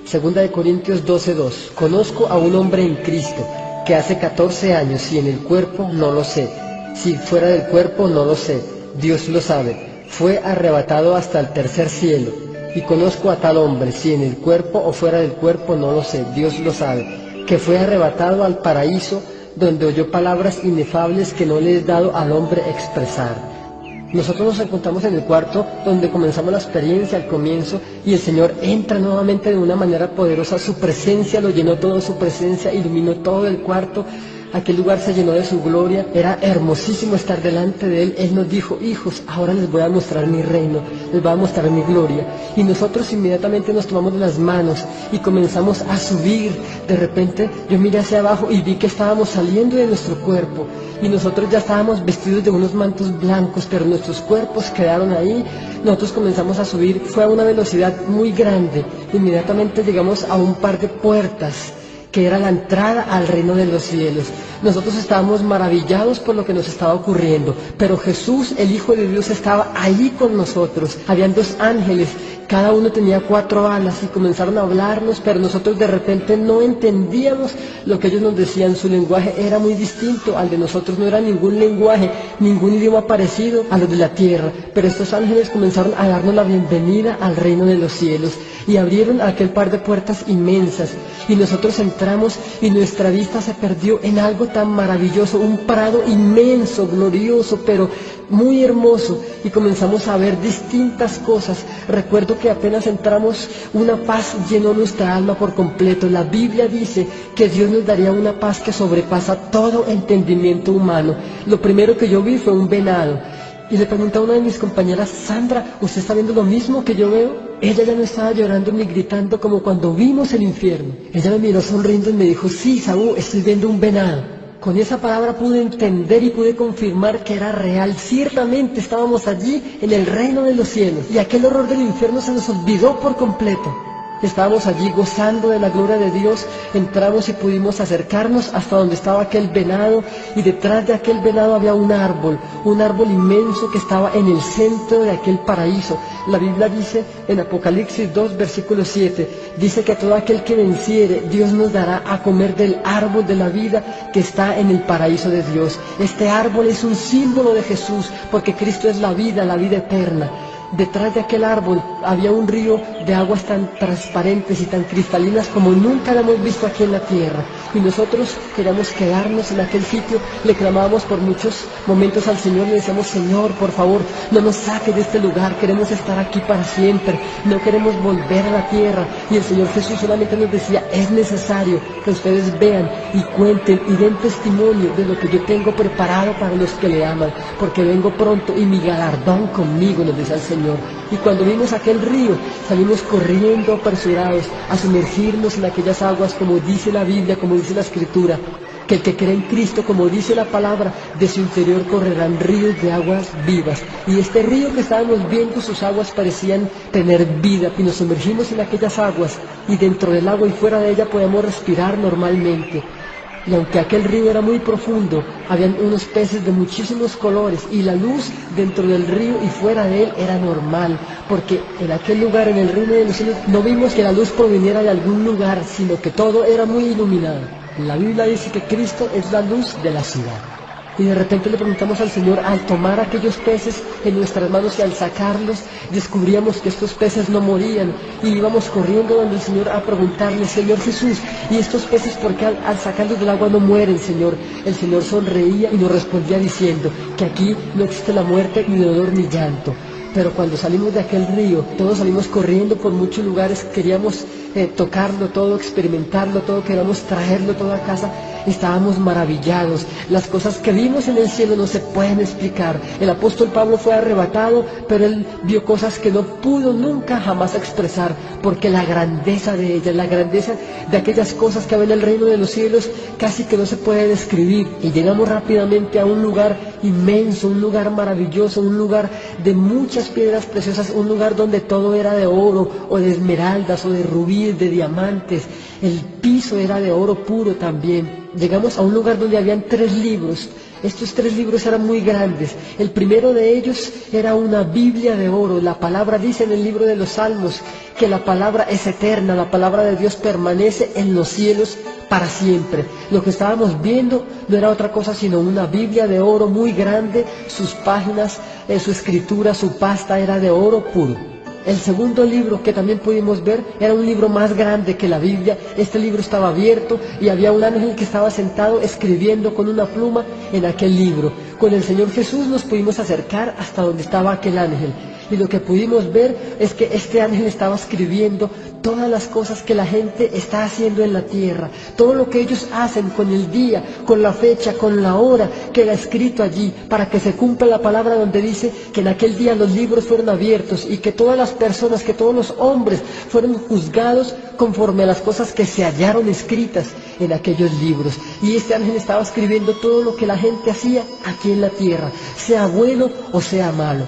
2 Corintios 12:2, conozco a un hombre en Cristo que hace 14 años, si en el cuerpo no lo sé, si fuera del cuerpo no lo sé, Dios lo sabe, fue arrebatado hasta el tercer cielo. Y conozco a tal hombre, si en el cuerpo o fuera del cuerpo no lo sé, Dios lo sabe, que fue arrebatado al paraíso, donde oyó palabras inefables que no le es dado al hombre expresar. Nosotros nos encontramos en el cuarto donde comenzamos la experiencia al comienzo, y el Señor entra nuevamente de una manera poderosa. Su presencia lo llenó todo, su presencia iluminó todo el cuarto. Aquel lugar se llenó de su gloria, era hermosísimo estar delante de Él. Él nos dijo, hijos, ahora les voy a mostrar mi reino, les voy a mostrar mi gloria. Y nosotros inmediatamente nos tomamos de las manos y comenzamos a subir. De repente yo miré hacia abajo y vi que estábamos saliendo de nuestro cuerpo, y nosotros ya estábamos vestidos de unos mantos blancos, pero nuestros cuerpos quedaron ahí. Nosotros comenzamos a subir, fue a una velocidad muy grande. Inmediatamente llegamos a un par de puertas que era la entrada al reino de los cielos. Nosotros estábamos maravillados por lo que nos estaba ocurriendo, pero Jesús, el Hijo de Dios, estaba ahí con nosotros. Habían 2 ángeles, cada uno tenía 4 alas, y comenzaron a hablarnos, pero nosotros de repente no entendíamos lo que ellos nos decían. Su lenguaje era muy distinto al de nosotros, no era ningún lenguaje, ningún idioma parecido a los de la tierra, pero estos ángeles comenzaron a darnos la bienvenida al reino de los cielos, y abrieron aquel par de puertas inmensas, y nosotros entramos, y nuestra vista se perdió en algo tan maravilloso, un prado inmenso, glorioso, pero muy hermoso, y comenzamos a ver distintas cosas. Recuerdo que apenas entramos, una paz llenó nuestra alma por completo. La Biblia dice que Dios nos daría una paz que sobrepasa todo entendimiento humano. Lo primero que yo vi fue un venado, y le pregunté a una de mis compañeras, Sandra, ¿usted está viendo lo mismo que yo veo? Ella ya no estaba llorando ni gritando como cuando vimos el infierno. Ella me miró sonriendo y me dijo, sí, Saúl, estoy viendo un venado. Con esa palabra pude entender y pude confirmar que era real. Ciertamente estábamos allí en el reino de los cielos, y aquel horror del infierno se nos olvidó por completo. Estábamos allí gozando de la gloria de Dios. Entramos y pudimos acercarnos hasta donde estaba aquel venado, y detrás de aquel venado había un árbol inmenso que estaba en el centro de aquel paraíso. La Biblia dice en Apocalipsis 2, versículo 7, dice que a todo aquel que venciere, Dios nos dará a comer del árbol de la vida que está en el paraíso de Dios. Este árbol es un símbolo de Jesús, porque Cristo es la vida eterna. Detrás de aquel árbol había un río de aguas tan transparentes y tan cristalinas como nunca la hemos visto aquí en la tierra. Y nosotros queríamos quedarnos en aquel sitio. Le clamábamos por muchos momentos al Señor, le decíamos, Señor, por favor, no nos saques de este lugar, queremos estar aquí para siempre, no queremos volver a la tierra. Y el Señor Jesús solamente nos decía, es necesario que ustedes vean y cuenten y den testimonio de lo que yo tengo preparado para los que le aman, porque vengo pronto y mi galardón conmigo, nos decía el Señor. Y cuando vimos aquel río, salimos corriendo apresurados a sumergirnos en aquellas aguas, como dice la Biblia, como dice la Escritura, que el que cree en Cristo, como dice la palabra, de su interior correrán ríos de aguas vivas. Y este río que estábamos viendo, sus aguas parecían tener vida, y nos sumergimos en aquellas aguas, y dentro del agua y fuera de ella podíamos respirar normalmente. Y aunque aquel río era muy profundo, habían unos peces de muchísimos colores, y la luz dentro del río y fuera de él era normal, porque en aquel lugar, en el reino de los cielos, no vimos que la luz proviniera de algún lugar, sino que todo era muy iluminado. La Biblia dice que Cristo es la luz de la ciudad. Y de repente le preguntamos al Señor, al tomar aquellos peces en nuestras manos y al sacarlos, descubríamos que estos peces no morían. Y íbamos corriendo donde el Señor a preguntarle, Señor Jesús, ¿y estos peces por qué al sacarlos del agua no mueren, Señor? El Señor sonreía y nos respondía diciendo que aquí no existe la muerte, ni dolor, ni llanto. Pero cuando salimos de aquel río, todos salimos corriendo por muchos lugares, queríamos tocarlo todo, experimentarlo todo, queríamos traerlo todo a casa. Estábamos maravillados. Las cosas que vimos en el cielo no se pueden explicar. El apóstol Pablo fue arrebatado, pero él vio cosas que no pudo nunca jamás expresar, porque la grandeza de ellas, la grandeza de aquellas cosas que había en el reino de los cielos, casi que no se puede describir. Y llegamos rápidamente a un lugar inmenso, un lugar maravilloso, un lugar de muchas piedras preciosas, un lugar donde todo era de oro, o de esmeraldas, o de rubíes, de diamantes. El piso era de oro puro también. Llegamos a un lugar donde habían 3 libros. Estos 3 libros eran muy grandes. El primero de ellos era una Biblia de oro. La palabra dice en el libro de los Salmos que la palabra es eterna, la palabra de Dios permanece en los cielos para siempre. Lo que estábamos viendo no era otra cosa sino una Biblia de oro muy grande. Sus páginas, su escritura, su pasta era de oro puro. El segundo libro que también pudimos ver era un libro más grande que la Biblia. Este libro estaba abierto y había un ángel que estaba sentado escribiendo con una pluma en aquel libro. Con el Señor Jesús nos pudimos acercar hasta donde estaba aquel ángel. Y lo que pudimos ver es que este ángel estaba escribiendo todas las cosas que la gente está haciendo en la tierra, todo lo que ellos hacen con el día, con la fecha, con la hora que era escrito allí, para que se cumpla la palabra donde dice que en aquel día los libros fueron abiertos y que todas las personas, que todos los hombres fueron juzgados conforme a las cosas que se hallaron escritas en aquellos libros. Y este ángel estaba escribiendo todo lo que la gente hacía aquí en la tierra, sea bueno o sea malo.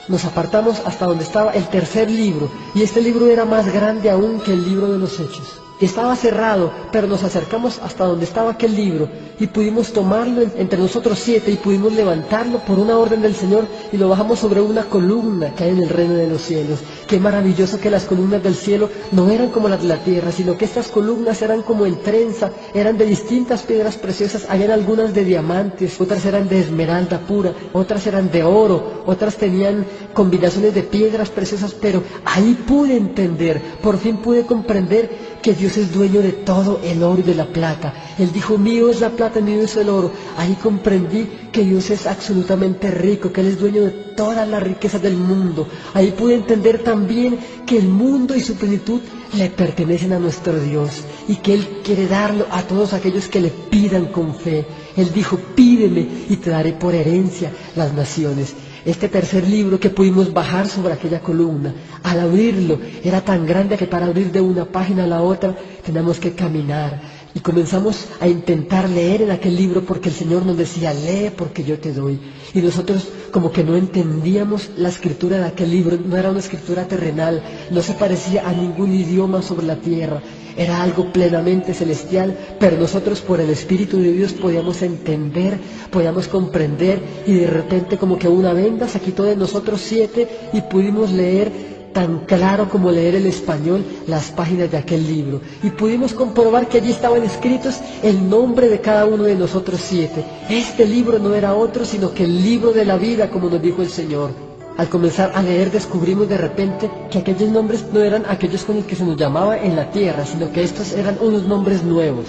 Nos apartamos hasta donde estaba el tercer libro, y este libro era más grande aún que el libro de los Hechos. Estaba cerrado, pero nos acercamos hasta donde estaba aquel libro y pudimos tomarlo entre nosotros 7 y pudimos levantarlo por una orden del Señor y lo bajamos sobre una columna que hay en el reino de los cielos. Qué maravilloso que las columnas del cielo no eran como las de la tierra, sino que estas columnas eran como en trenza, eran de distintas piedras preciosas. Habían algunas de diamantes, otras eran de esmeralda pura, otras eran de oro, otras tenían combinaciones de piedras preciosas, pero ahí pude entender, por fin pude comprender que Dios es dueño de todo el oro y de la plata. Él dijo, mío es la plata, mío es el oro. Ahí comprendí que Dios es absolutamente rico, que Él es dueño de todas las riquezas del mundo. Ahí pude entender también que el mundo y su plenitud le pertenecen a nuestro Dios y que Él quiere darlo a todos aquellos que le pidan con fe. Él dijo, pídeme y te daré por herencia las naciones. Este tercer libro que pudimos bajar sobre aquella columna, al abrirlo, era tan grande que para abrir de una página a la otra teníamos que caminar. Y comenzamos a intentar leer en aquel libro porque el Señor nos decía, lee porque yo te doy. Y nosotros como que no entendíamos la escritura de aquel libro, no era una escritura terrenal, no se parecía a ningún idioma sobre la tierra. Era algo plenamente celestial, pero nosotros por el Espíritu de Dios podíamos entender, podíamos comprender, y de repente como que una venda se quitó de nosotros 7 y pudimos leer tan claro como leer el español las páginas de aquel libro. Y pudimos comprobar que allí estaban escritos el nombre de cada uno de nosotros 7. Este libro no era otro sino que el libro de la vida, como nos dijo el Señor. Al comenzar a leer descubrimos de repente que aquellos nombres no eran aquellos con los que se nos llamaba en la tierra, sino que estos eran unos nombres nuevos,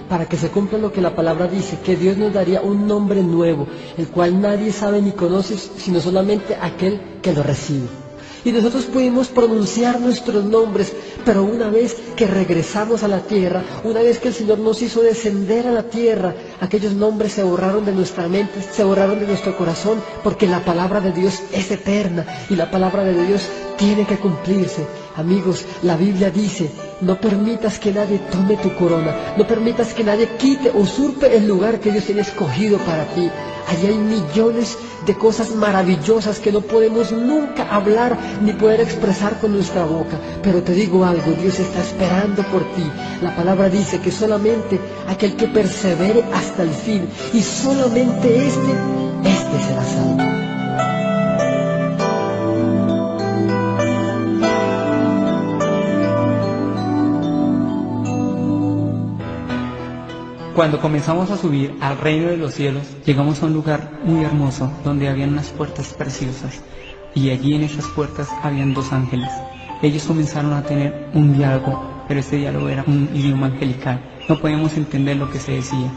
para que se cumpla lo que la palabra dice, que Dios nos daría un nombre nuevo, el cual nadie sabe ni conoce, sino solamente aquel que lo recibe. Y nosotros pudimos pronunciar nuestros nombres, pero una vez que regresamos a la tierra, una vez que el Señor nos hizo descender a la tierra, aquellos nombres se borraron de nuestra mente, se borraron de nuestro corazón, porque la palabra de Dios es eterna y la palabra de Dios tiene que cumplirse. Amigos, la Biblia dice, no permitas que nadie tome tu corona, no permitas que nadie quite o usurpe el lugar que Dios tiene escogido para ti. Allí hay millones de cosas maravillosas que no podemos nunca hablar ni poder expresar con nuestra boca. Pero te digo algo, Dios está esperando por ti. La palabra dice que solamente aquel que persevere hasta el fin, y solamente este será salvo. Cuando comenzamos a subir al reino de los cielos, llegamos a un lugar muy hermoso donde habían unas puertas preciosas, y allí en esas puertas habían 2 ángeles. Ellos comenzaron a tener un diálogo, pero este diálogo era un idioma angelical. No podíamos entender lo que se decía,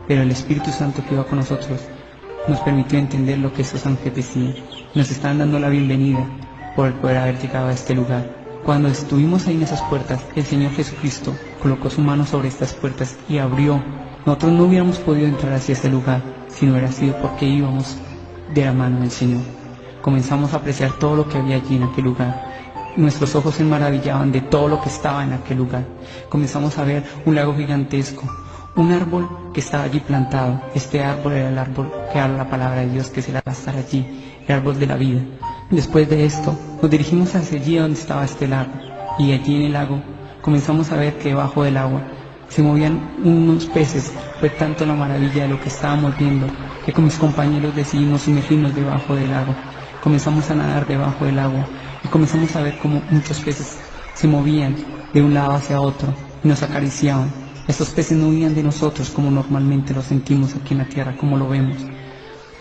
pero el Espíritu Santo que iba con nosotros nos permitió entender lo que esos ángeles decían. Nos estaban dando la bienvenida por el poder haber llegado a este lugar. Cuando estuvimos ahí en esas puertas, el Señor Jesucristo colocó su mano sobre estas puertas y abrió. Nosotros no hubiéramos podido entrar hacia este lugar si no hubiera sido porque íbamos de la mano del Señor. Comenzamos a apreciar todo lo que había allí en aquel lugar. Nuestros ojos se maravillaban de todo lo que estaba en aquel lugar. Comenzamos a ver un lago gigantesco, un árbol que estaba allí plantado. Este árbol era el árbol que habla la palabra de Dios, que se la va a estar allí, el árbol de la vida. Después de esto, nos dirigimos hacia allí donde estaba este lago, y allí en el lago comenzamos a ver que debajo del agua se movían unos peces. Fue tanto la maravilla de lo que estábamos viendo que con mis compañeros decidimos sumergirnos debajo del lago. Comenzamos a nadar debajo del agua y comenzamos a ver cómo muchos peces se movían de un lado hacia otro y nos acariciaban. Estos peces no huían de nosotros como normalmente lo sentimos aquí en la tierra, como lo vemos,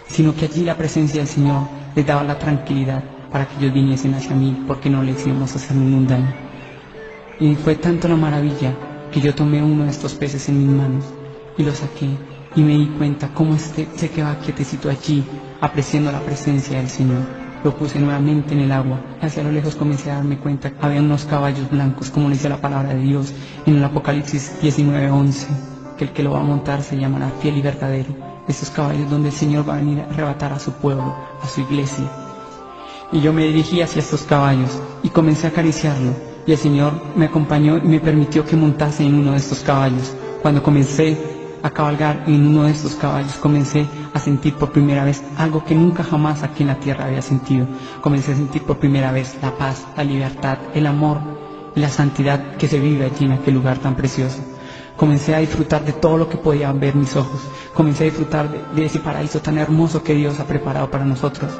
sino que allí la presencia del Señor les daba la tranquilidad para que ellos viniesen hacia mí, porque no les íbamos a hacer ningún daño. Y fue tanto la maravilla que yo tomé uno de estos peces en mis manos y lo saqué, y me di cuenta cómo se quedaba quietecito allí, apreciando la presencia del Señor. Lo puse nuevamente en el agua. Hacia lo lejos comencé a darme cuenta que había unos caballos blancos, como dice la palabra de Dios en el Apocalipsis 19:11, que el que lo va a montar se llamará Fiel y Verdadero. Estos caballos donde el Señor va a venir a arrebatar a su pueblo, a su iglesia. Y yo me dirigí hacia estos caballos y comencé a acariciarlo, y el Señor me acompañó y me permitió que montase en uno de estos caballos. Cuando comencé a cabalgar en uno de estos caballos, comencé a sentir por primera vez algo que nunca jamás aquí en la tierra había sentido. Comencé a sentir por primera vez la paz, la libertad, el amor y la santidad que se vive allí en aquel lugar tan precioso. Comencé a disfrutar de todo lo que podían ver mis ojos. Comencé a disfrutar de ese paraíso tan hermoso que Dios ha preparado para nosotros.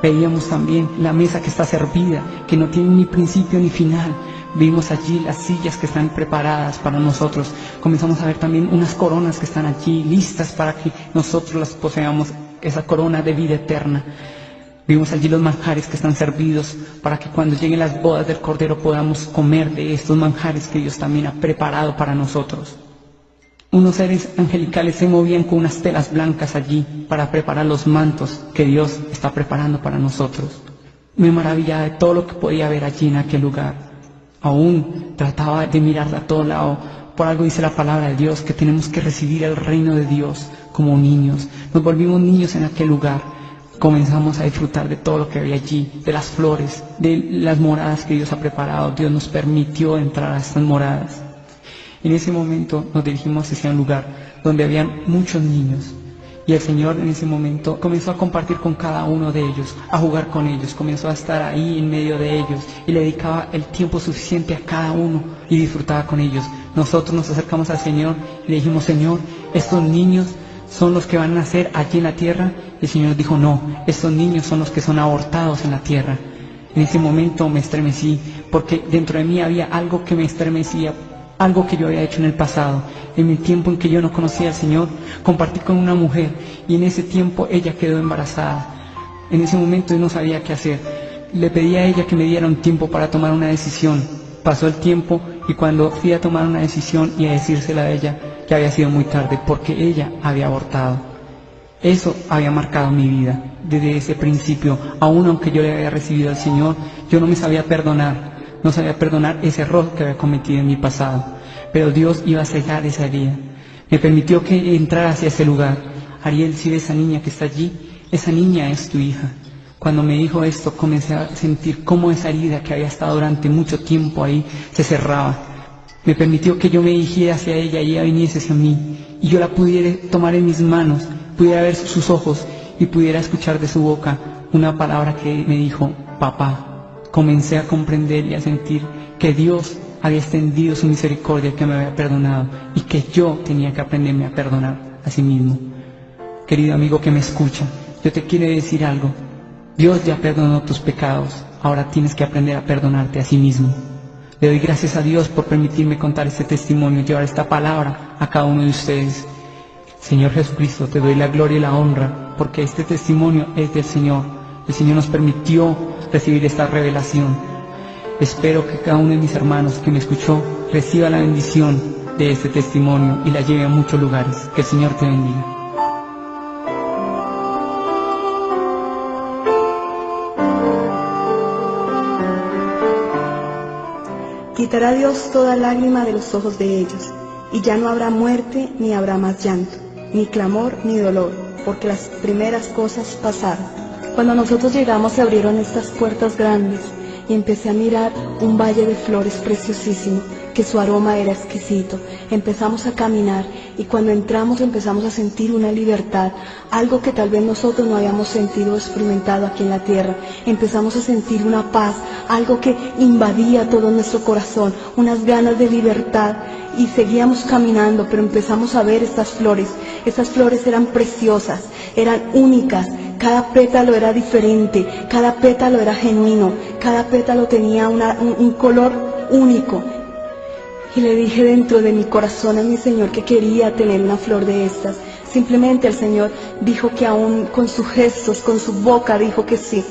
Veíamos también la mesa que está servida, que no tiene ni principio ni final. Vimos allí las sillas que están preparadas para nosotros. Comenzamos a ver también unas coronas que están allí listas para que nosotros las poseamos, esa corona de vida eterna. Vimos allí los manjares que están servidos para que cuando lleguen las bodas del Cordero podamos comer de estos manjares que Dios también ha preparado para nosotros. Unos seres angelicales se movían con unas telas blancas allí para preparar los mantos que Dios está preparando para nosotros. Me maravillaba de todo lo que podía ver allí en aquel lugar. Aún trataba de mirar a todo lado. Por algo dice la palabra de Dios que tenemos que recibir el reino de Dios como niños. Nos volvimos niños en aquel lugar. Comenzamos a disfrutar de todo lo que había allí, de las flores, de las moradas que Dios ha preparado. Dios nos permitió entrar a estas moradas. En ese momento nos dirigimos hacia un lugar donde habían muchos niños. Y el Señor en ese momento comenzó a compartir con cada uno de ellos, a jugar con ellos, comenzó a estar ahí en medio de ellos y le dedicaba el tiempo suficiente a cada uno y disfrutaba con ellos. Nosotros nos acercamos al Señor y le dijimos: Señor, estos niños son los que van a nacer allí en la tierra. Y el Señor dijo: no, estos niños son los que son abortados en la tierra. En ese momento me estremecí, porque dentro de mí había algo que me estremecía, algo que yo había hecho en el pasado. En el tiempo en que yo no conocía al Señor, compartí con una mujer y en ese tiempo ella quedó embarazada. En ese momento yo no sabía qué hacer. Le pedí a ella que me diera un tiempo para tomar una decisión. Pasó el tiempo y cuando fui a tomar una decisión y a decírsela a ella, ya había sido muy tarde, porque ella había abortado. Eso había marcado mi vida. Desde ese principio, aun aunque yo le había recibido al Señor, yo no me sabía perdonar. No sabía perdonar ese error que había cometido en mi pasado. Pero Dios iba a sellar esa herida. Me permitió que entrara hacia ese lugar. Ariel, si ves esa niña que está allí, esa niña es tu hija. Cuando me dijo esto, comencé a sentir cómo esa herida que había estado durante mucho tiempo ahí se cerraba. Me permitió que yo me dirigiera hacia ella y ella viniese hacia mí. Y yo la pudiera tomar en mis manos, pudiera ver sus ojos y pudiera escuchar de su boca una palabra que me dijo: papá. Comencé a comprender y a sentir que Dios había extendido su misericordia, que me había perdonado y que yo tenía que aprenderme a perdonar a sí mismo. Querido amigo que me escucha, yo te quiero decir algo. Dios ya perdonó tus pecados, ahora tienes que aprender a perdonarte a sí mismo. Le doy gracias a Dios por permitirme contar este testimonio y llevar esta palabra a cada uno de ustedes. Señor Jesucristo, te doy la gloria y la honra, porque este testimonio es del Señor. El Señor nos permitió recibir esta revelación. Espero que cada uno de mis hermanos que me escuchó reciba la bendición de este testimonio y la lleve a muchos lugares. Que el Señor te bendiga. Quitará Dios toda lágrima de los ojos de ellos, y ya no habrá muerte, ni habrá más llanto, ni clamor, ni dolor, porque las primeras cosas pasaron. Cuando nosotros llegamos se abrieron estas puertas grandes, y empecé a mirar un valle de flores preciosísimo, que su aroma era exquisito. Empezamos a caminar, y cuando entramos empezamos a sentir una libertad, algo que tal vez nosotros no habíamos sentido o experimentado aquí en la tierra. Empezamos a sentir una paz, algo que invadía todo nuestro corazón, unas ganas de libertad, y seguíamos caminando, pero empezamos a ver estas flores. Estas flores eran preciosas, eran únicas. Cada pétalo era diferente, cada pétalo era genuino, cada pétalo tenía un color único. Y le dije dentro de mi corazón a mi Señor que quería tener una flor de estas. Simplemente el Señor dijo que aún con sus gestos, con su boca dijo que sí.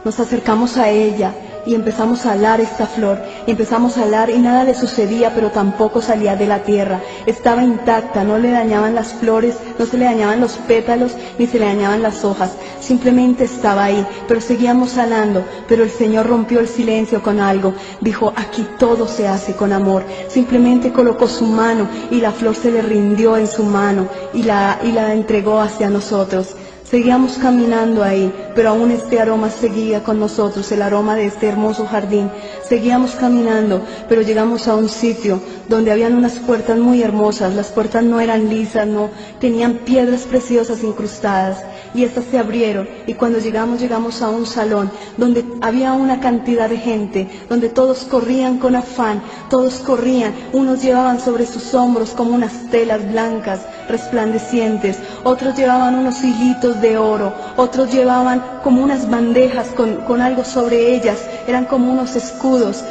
Nos acercamos a ella y empezamos a alar esta flor, y empezamos a alar y nada le sucedía, pero tampoco salía de la tierra, estaba intacta, no le dañaban las flores, no se le dañaban los pétalos, ni se le dañaban las hojas, simplemente estaba ahí, pero seguíamos alando. Pero el Señor rompió el silencio con algo, dijo: aquí todo se hace con amor. Simplemente colocó su mano y la flor se le rindió en su mano y la entregó hacia nosotros. Seguíamos caminando ahí, pero aún este aroma seguía con nosotros, el aroma de este hermoso jardín. Seguíamos caminando, pero llegamos a un sitio donde habían unas puertas muy hermosas. Las puertas no eran lisas, no, tenían piedras preciosas incrustadas, y estas se abrieron, y cuando llegamos a un salón donde había una cantidad de gente, donde todos corrían con afán, todos corrían, unos llevaban sobre sus hombros como unas telas blancas resplandecientes, otros llevaban unos hilitos de oro, otros llevaban como unas bandejas con algo sobre ellas, eran como unos escudos,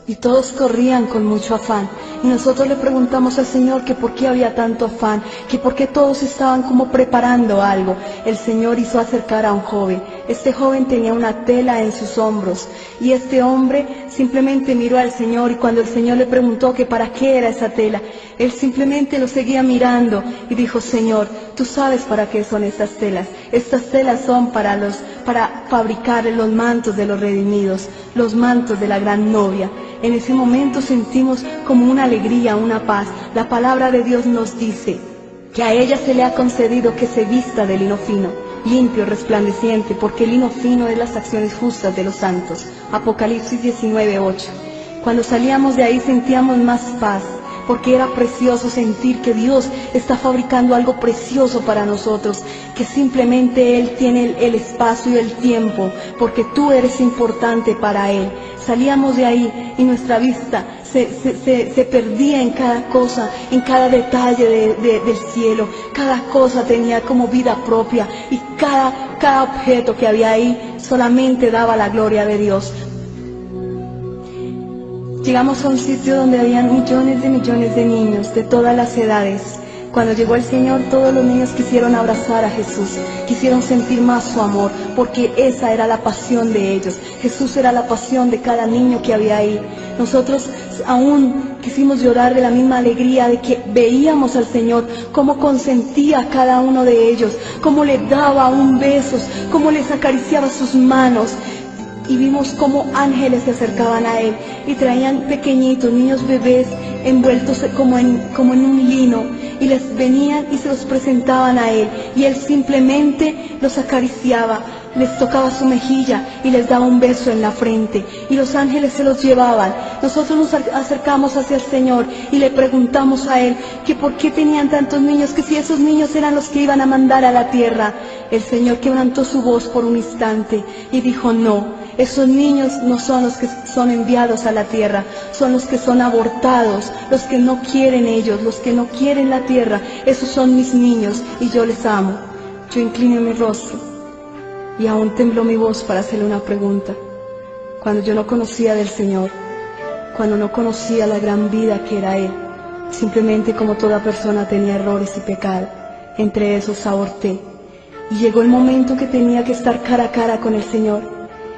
y todos corrían con mucho afán. Y nosotros le preguntamos al Señor que por qué había tanto afán, que por qué todos estaban como preparando algo. El Señor hizo acercar a un joven. Este joven tenía una tela en sus hombros, y este hombre simplemente miró al Señor, y cuando el Señor le preguntó que para qué era esa tela, él simplemente lo seguía mirando y dijo: Señor, tú sabes para qué son estas telas. Estas telas son para fabricar los mantos de los redimidos, los mantos de la gran novia. En ese momento sentimos como una alegría, una paz. La palabra de Dios nos dice que a ella se le ha concedido que se vista de lino fino, limpio, resplandeciente, porque el lino fino es las acciones justas de los santos. Apocalipsis 19:8. Cuando salíamos de ahí sentíamos más paz, porque era precioso sentir que Dios está fabricando algo precioso para nosotros, que simplemente Él tiene el espacio y el tiempo, porque tú eres importante para Él. Salíamos de ahí y nuestra vista se perdía en cada cosa, en cada detalle del cielo. Cada cosa tenía como vida propia, y cada objeto que había ahí solamente daba la gloria de Dios. Llegamos a un sitio donde habían millones de niños de todas las edades. Cuando llegó el Señor, todos los niños quisieron abrazar a Jesús, quisieron sentir más su amor, porque esa era la pasión de ellos. Jesús era la pasión de cada niño que había ahí. Nosotros aún quisimos llorar de la misma alegría de que veíamos al Señor, cómo consentía a cada uno de ellos, cómo le daba aún besos, cómo les acariciaba sus manos. Y vimos cómo ángeles se acercaban a Él y traían pequeñitos, niños bebés, envueltos como en un lino, y les venían y se los presentaban a Él, y Él simplemente los acariciaba, les tocaba su mejilla y les daba un beso en la frente, y los ángeles se los llevaban. Nosotros nos acercamos hacia el Señor y le preguntamos a Él que por qué tenían tantos niños, que si esos niños eran los que iban a mandar a la tierra. El Señor quebrantó su voz por un instante y dijo: no, esos niños no son los que son enviados a la tierra, son los que son abortados, los que no quieren ellos, los que no quieren la tierra. Esos son mis niños y yo les amo. Yo incliné mi rostro y aún tembló mi voz para hacerle una pregunta. Cuando yo no conocía del Señor, cuando no conocía la gran vida que era Él, simplemente como toda persona tenía errores y pecado. Entre esos aborté. Y llegó el momento que tenía que estar cara a cara con el Señor.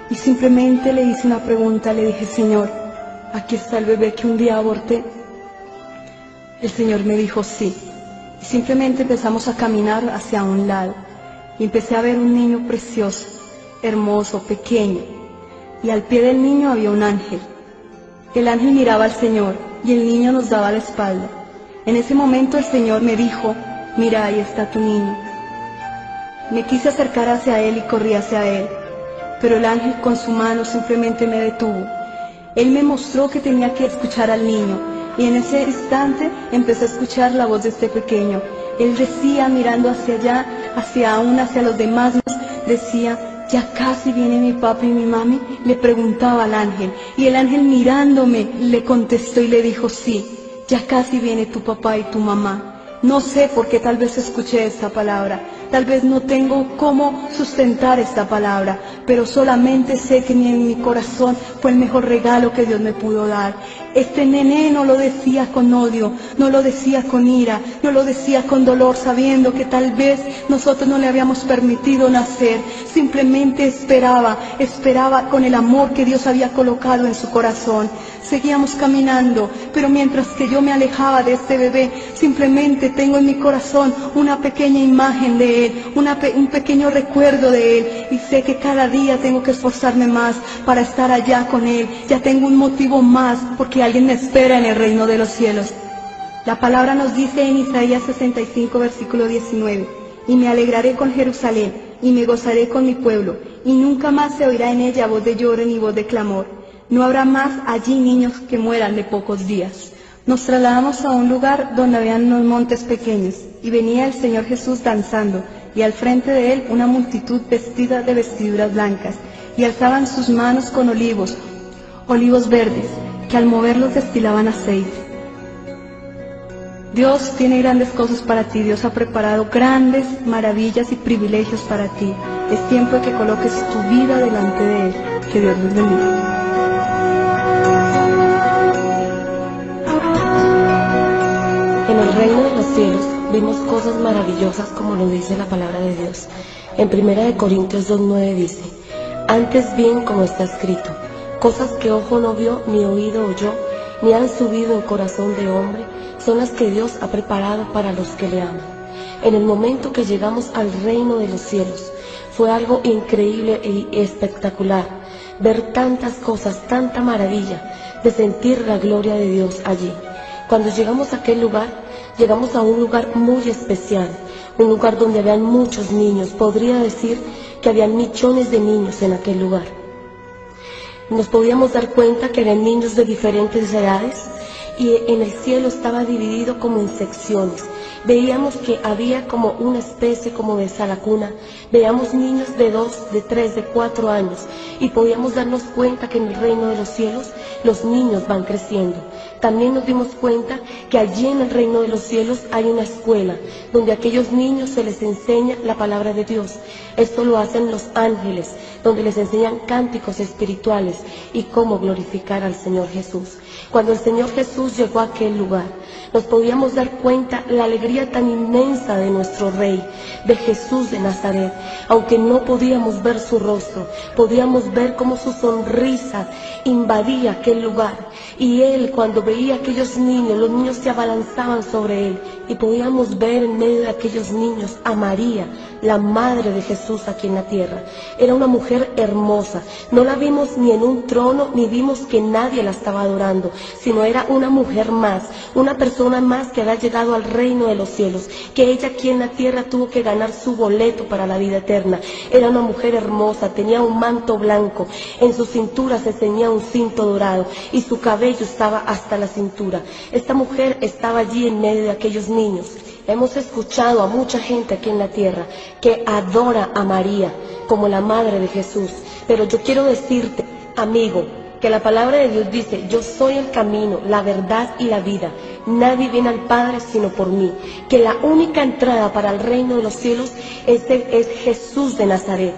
Y simplemente le hice una pregunta, le dije: Señor, ¿aquí está el bebé que un día aborté? El Señor me dijo: sí. Y simplemente empezamos a caminar hacia un lado. Y empecé a ver un niño precioso, hermoso, pequeño. Y al pie del niño había un ángel. El ángel miraba al Señor y el niño nos daba la espalda. En ese momento el Señor me dijo: mira, ahí está tu niño. Me quise acercar hacia él y corrí hacia él, pero el ángel con su mano simplemente me detuvo. Él me mostró que tenía que escuchar al niño, y en ese instante empecé a escuchar la voz de este pequeño. Él decía, mirando hacia allá, hacia los demás, decía: ya casi viene mi papi y mi mami. Le preguntaba al ángel, y el ángel mirándome le contestó y le dijo: sí, ya casi viene tu papá y tu mamá. No sé por qué tal vez escuché esta palabra, tal vez no tengo cómo sustentar esta palabra, pero solamente sé que en mi corazón fue el mejor regalo que Dios me pudo dar. Este nené no lo decía con odio, no lo decía con ira, no lo decía con dolor, sabiendo que tal vez nosotros no le habíamos permitido nacer. Simplemente esperaba con el amor que Dios había colocado en su corazón. Seguíamos caminando, pero mientras que yo me alejaba de este bebé, simplemente tengo en mi corazón una pequeña imagen de él, un pequeño recuerdo de él, y sé que cada día tengo que esforzarme más para estar allá con él. Ya tengo un motivo más, porque alguien me espera en el reino de los cielos. La palabra nos dice en Isaías 65, versículo 19: y me alegraré con Jerusalén, y me gozaré con mi pueblo, y nunca más se oirá en ella voz de lloro ni voz de clamor. No habrá más allí niños que mueran de pocos días. Nos trasladamos a un lugar donde habían unos montes pequeños, y venía el Señor Jesús danzando, y al frente de él una multitud vestida de vestiduras blancas, y alzaban sus manos con olivos verdes, que al moverlos destilaban aceite. Dios tiene grandes cosas para ti. Dios ha preparado grandes maravillas y privilegios para ti. Es tiempo de que coloques tu vida delante de Él. Que Dios los bendiga. En el reino de los cielos vimos cosas maravillosas, como lo dice la palabra de Dios. En 1 Corintios 2:9 dice: antes bien, como está escrito, cosas que ojo no vio, ni oído oyó, ni han subido en corazón de hombre, son las que Dios ha preparado para los que le aman. En el momento que llegamos al reino de los cielos, fue algo increíble y espectacular, ver tantas cosas, tanta maravilla, de sentir la gloria de Dios allí. Cuando llegamos a aquel lugar, llegamos a un lugar muy especial, un lugar donde habían muchos niños. Podría decir que habían millones de niños en aquel lugar. Nos podíamos dar cuenta que eran niños de diferentes edades, y en el cielo estaba dividido como en secciones. Veíamos que había como una especie como de sala cuna. Veíamos niños de 2, de 3, de 4 años, y podíamos darnos cuenta que en el reino de los cielos los niños van creciendo. También nos dimos cuenta que allí en el reino de los cielos hay una escuela donde a aquellos niños se les enseña la palabra de Dios. Esto lo hacen los ángeles, donde les enseñan cánticos espirituales y cómo glorificar al Señor Jesús. Cuando el Señor Jesús llegó a aquel lugar, nos podíamos dar cuenta la alegría tan inmensa de nuestro Rey, de Jesús de Nazaret. Aunque no podíamos ver su rostro, podíamos ver cómo su sonrisa invadía aquel lugar. Y Él, cuando veía a aquellos niños, los niños se abalanzaban sobre Él, y podíamos ver en medio de aquellos niños a María, la madre de Jesús aquí en la tierra. Era una mujer hermosa. No la vimos ni en un trono, ni vimos que nadie la estaba adorando, sino era una mujer más, una persona más que había llegado al reino de los cielos, que ella aquí en la tierra tuvo que ganar su boleto para la vida eterna. Era una mujer hermosa, tenía un manto blanco, en su cintura se ceñía un cinto dorado, y su cabello estaba hasta la cintura. Esta mujer estaba allí en medio de aquellos niños. Hemos escuchado a mucha gente aquí en la tierra que adora a María como la madre de Jesús, pero yo quiero decirte, amigo, que la palabra de Dios dice: yo soy el camino, la verdad y la vida. Nadie viene al Padre sino por mí. Que la única entrada para el reino de los cielos es Jesús de Nazaret.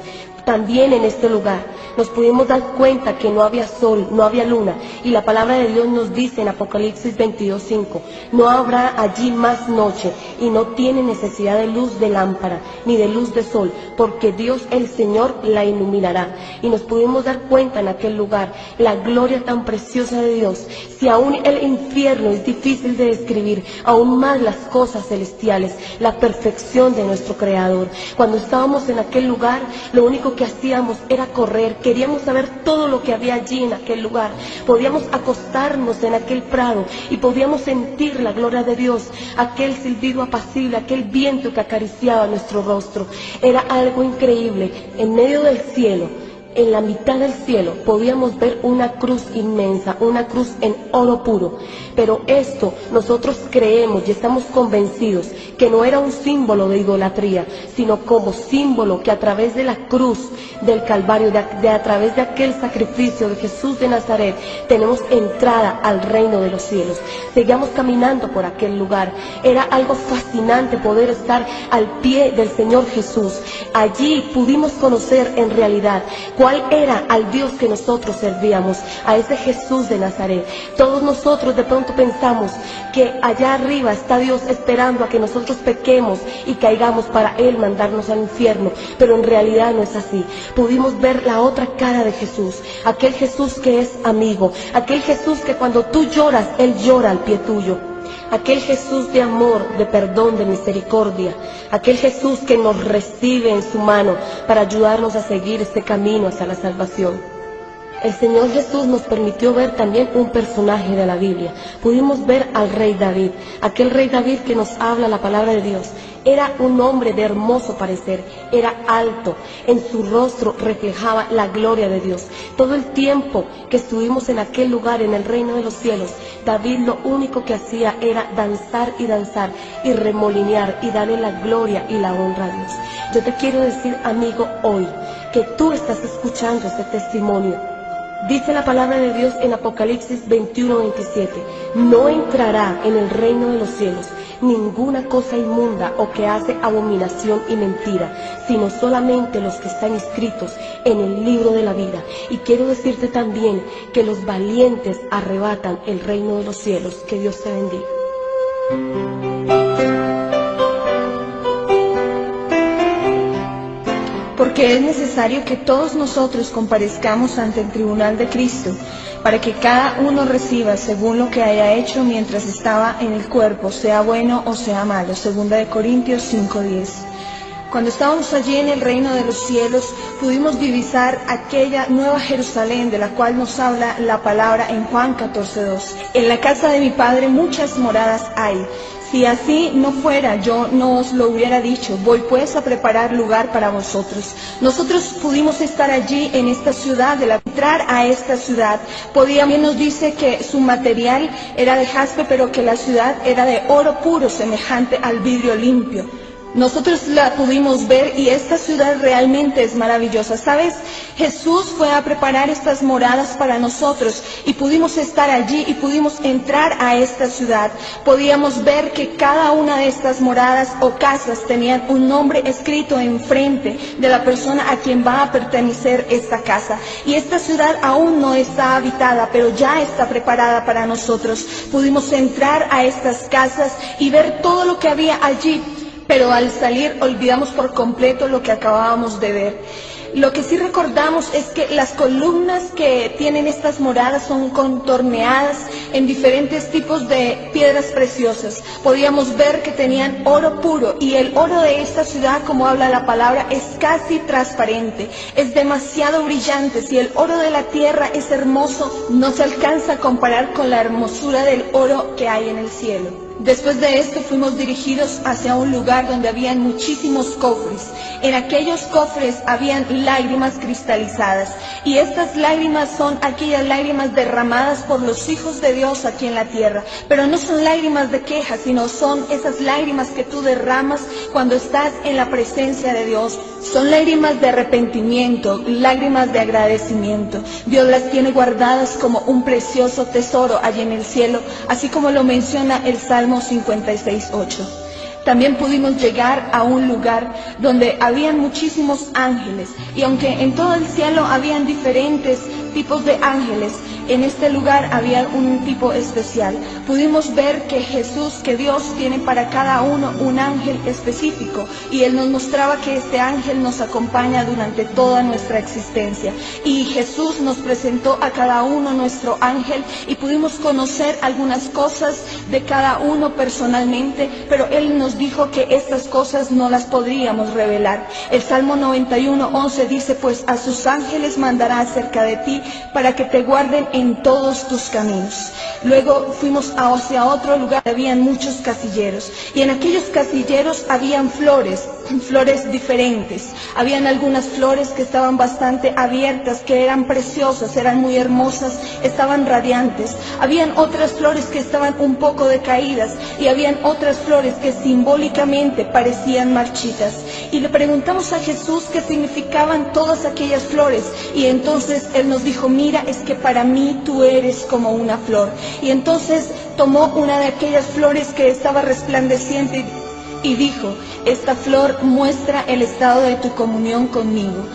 También en este lugar nos pudimos dar cuenta que no había sol, no había luna, y la palabra de Dios nos dice en Apocalipsis 22:5, no habrá allí más noche, y no tiene necesidad de luz de lámpara, ni de luz de sol, porque Dios el Señor la iluminará. Y nos pudimos dar cuenta en aquel lugar la gloria tan preciosa de Dios. Si aún el infierno es difícil de describir, aún más las cosas celestiales, la perfección de nuestro Creador. Cuando estábamos en aquel lugar, lo único que hacíamos era correr, queríamos saber todo lo que había allí en aquel lugar. Podíamos acostarnos en aquel prado y podíamos sentir la gloria de Dios, aquel silbido apacible, aquel viento que acariciaba nuestro rostro. Era algo increíble. En medio del cielo, en la mitad del cielo, podíamos ver una cruz inmensa, una cruz en oro puro. Pero esto nosotros creemos y estamos convencidos que no era un símbolo de idolatría, sino como símbolo que a través de la cruz del Calvario, a través de aquel sacrificio de Jesús de Nazaret, tenemos entrada al reino de los cielos. Seguíamos caminando por aquel lugar. Era algo fascinante poder estar al pie del Señor Jesús. Allí pudimos conocer en realidad cuál era al Dios que nosotros servíamos, a ese Jesús de Nazaret. Todos nosotros de pronto pensamos que allá arriba está Dios esperando a que nosotros pequemos y caigamos para Él mandarnos al infierno, pero en realidad no es así. Pudimos ver la otra cara de Jesús, aquel Jesús que es amigo, aquel Jesús que cuando tú lloras, Él llora al pie tuyo. Aquel Jesús de amor, de perdón, de misericordia. Aquel Jesús que nos recibe en su mano para ayudarnos a seguir este camino hacia la salvación. El Señor Jesús nos permitió ver también un personaje de la Biblia. Pudimos ver al rey David, aquel rey David que nos habla la palabra de Dios. Era un hombre de hermoso parecer, era alto, en su rostro reflejaba la gloria de Dios. Todo el tiempo que estuvimos en aquel lugar, en el reino de los cielos, David lo único que hacía era danzar y remolinear y darle la gloria y la honra a Dios. Yo te quiero decir, amigo, hoy, que tú estás escuchando este testimonio. Dice la palabra de Dios en Apocalipsis 21:27, no entrará en el reino de los cielos ninguna cosa inmunda o que hace abominación y mentira, sino solamente los que están inscritos en el libro de la vida. Y quiero decirte también que los valientes arrebatan el reino de los cielos. Que Dios te bendiga. Porque es necesario que todos nosotros comparezcamos ante el tribunal de Cristo, para que cada uno reciba según lo que haya hecho mientras estaba en el cuerpo, sea bueno o sea malo. 2 Corintios 5:10. Cuando estábamos allí en el reino de los cielos, pudimos divisar aquella nueva Jerusalén de la cual nos habla la palabra en Juan 14:2. En la casa de mi Padre muchas moradas hay. Si así no fuera, yo no os lo hubiera dicho. Voy pues a preparar lugar para vosotros. Nosotros pudimos estar allí en esta ciudad, entrar a esta ciudad. También nos dice que su material era de jaspe, pero que la ciudad era de oro puro, semejante al vidrio limpio. Nosotros la pudimos ver y esta ciudad realmente es maravillosa. ¿Sabes? Jesús fue a preparar estas moradas para nosotros y pudimos estar allí y pudimos entrar a esta ciudad. Podíamos ver que cada una de estas moradas o casas tenían un nombre escrito enfrente de la persona a quien va a pertenecer esta casa. Y esta ciudad aún no está habitada, pero ya está preparada para nosotros. Pudimos entrar a estas casas y ver todo lo que había allí. Pero al salir olvidamos por completo lo que acabábamos de ver. Lo que sí recordamos es que las columnas que tienen estas moradas son contorneadas en diferentes tipos de piedras preciosas. Podíamos ver que tenían oro puro y el oro de esta ciudad, como habla la palabra, es casi transparente, es demasiado brillante. Si el oro de la tierra es hermoso, no se alcanza a comparar con la hermosura del oro que hay en el cielo. Después de esto fuimos dirigidos hacia un lugar donde habían muchísimos cofres. En aquellos cofres habían lágrimas cristalizadas y estas lágrimas son aquellas lágrimas derramadas por los hijos de Dios aquí en la tierra. Pero no son lágrimas de queja, sino son esas lágrimas que tú derramas cuando estás en la presencia de Dios. Son lágrimas de arrepentimiento, lágrimas de agradecimiento. Dios las tiene guardadas como un precioso tesoro allí en el cielo, así como lo menciona el Salmo 56:8. También pudimos llegar a un lugar donde habían muchísimos ángeles, y aunque en todo el cielo habían diferentes tipos de ángeles, en este lugar había un tipo especial. Pudimos ver que Jesús, que Dios tiene para cada uno un ángel específico, y Él nos mostraba que este ángel nos acompaña durante toda nuestra existencia. Y Jesús nos presentó a cada uno nuestro ángel, y pudimos conocer algunas cosas de cada uno personalmente, pero Él nos dijo que estas cosas no las podríamos revelar. El Salmo 91:11 dice: pues a sus ángeles mandará acerca de ti para que te guarden en todos tus caminos. Luego fuimos hacia otro lugar, habían muchos casilleros, y en aquellos casilleros habían flores diferentes. Habían algunas flores que estaban bastante abiertas, que eran preciosas, eran muy hermosas, estaban radiantes. Habían otras flores que estaban un poco decaídas, y habían otras flores que simbólicamente parecían marchitas. Y le preguntamos a Jesús qué significaban todas aquellas flores, y entonces Él nos dijo: mira, es que para mí tú eres como una flor. Y entonces tomó una de aquellas flores que estaba resplandeciente y dijo: esta flor muestra el estado de tu comunión conmigo.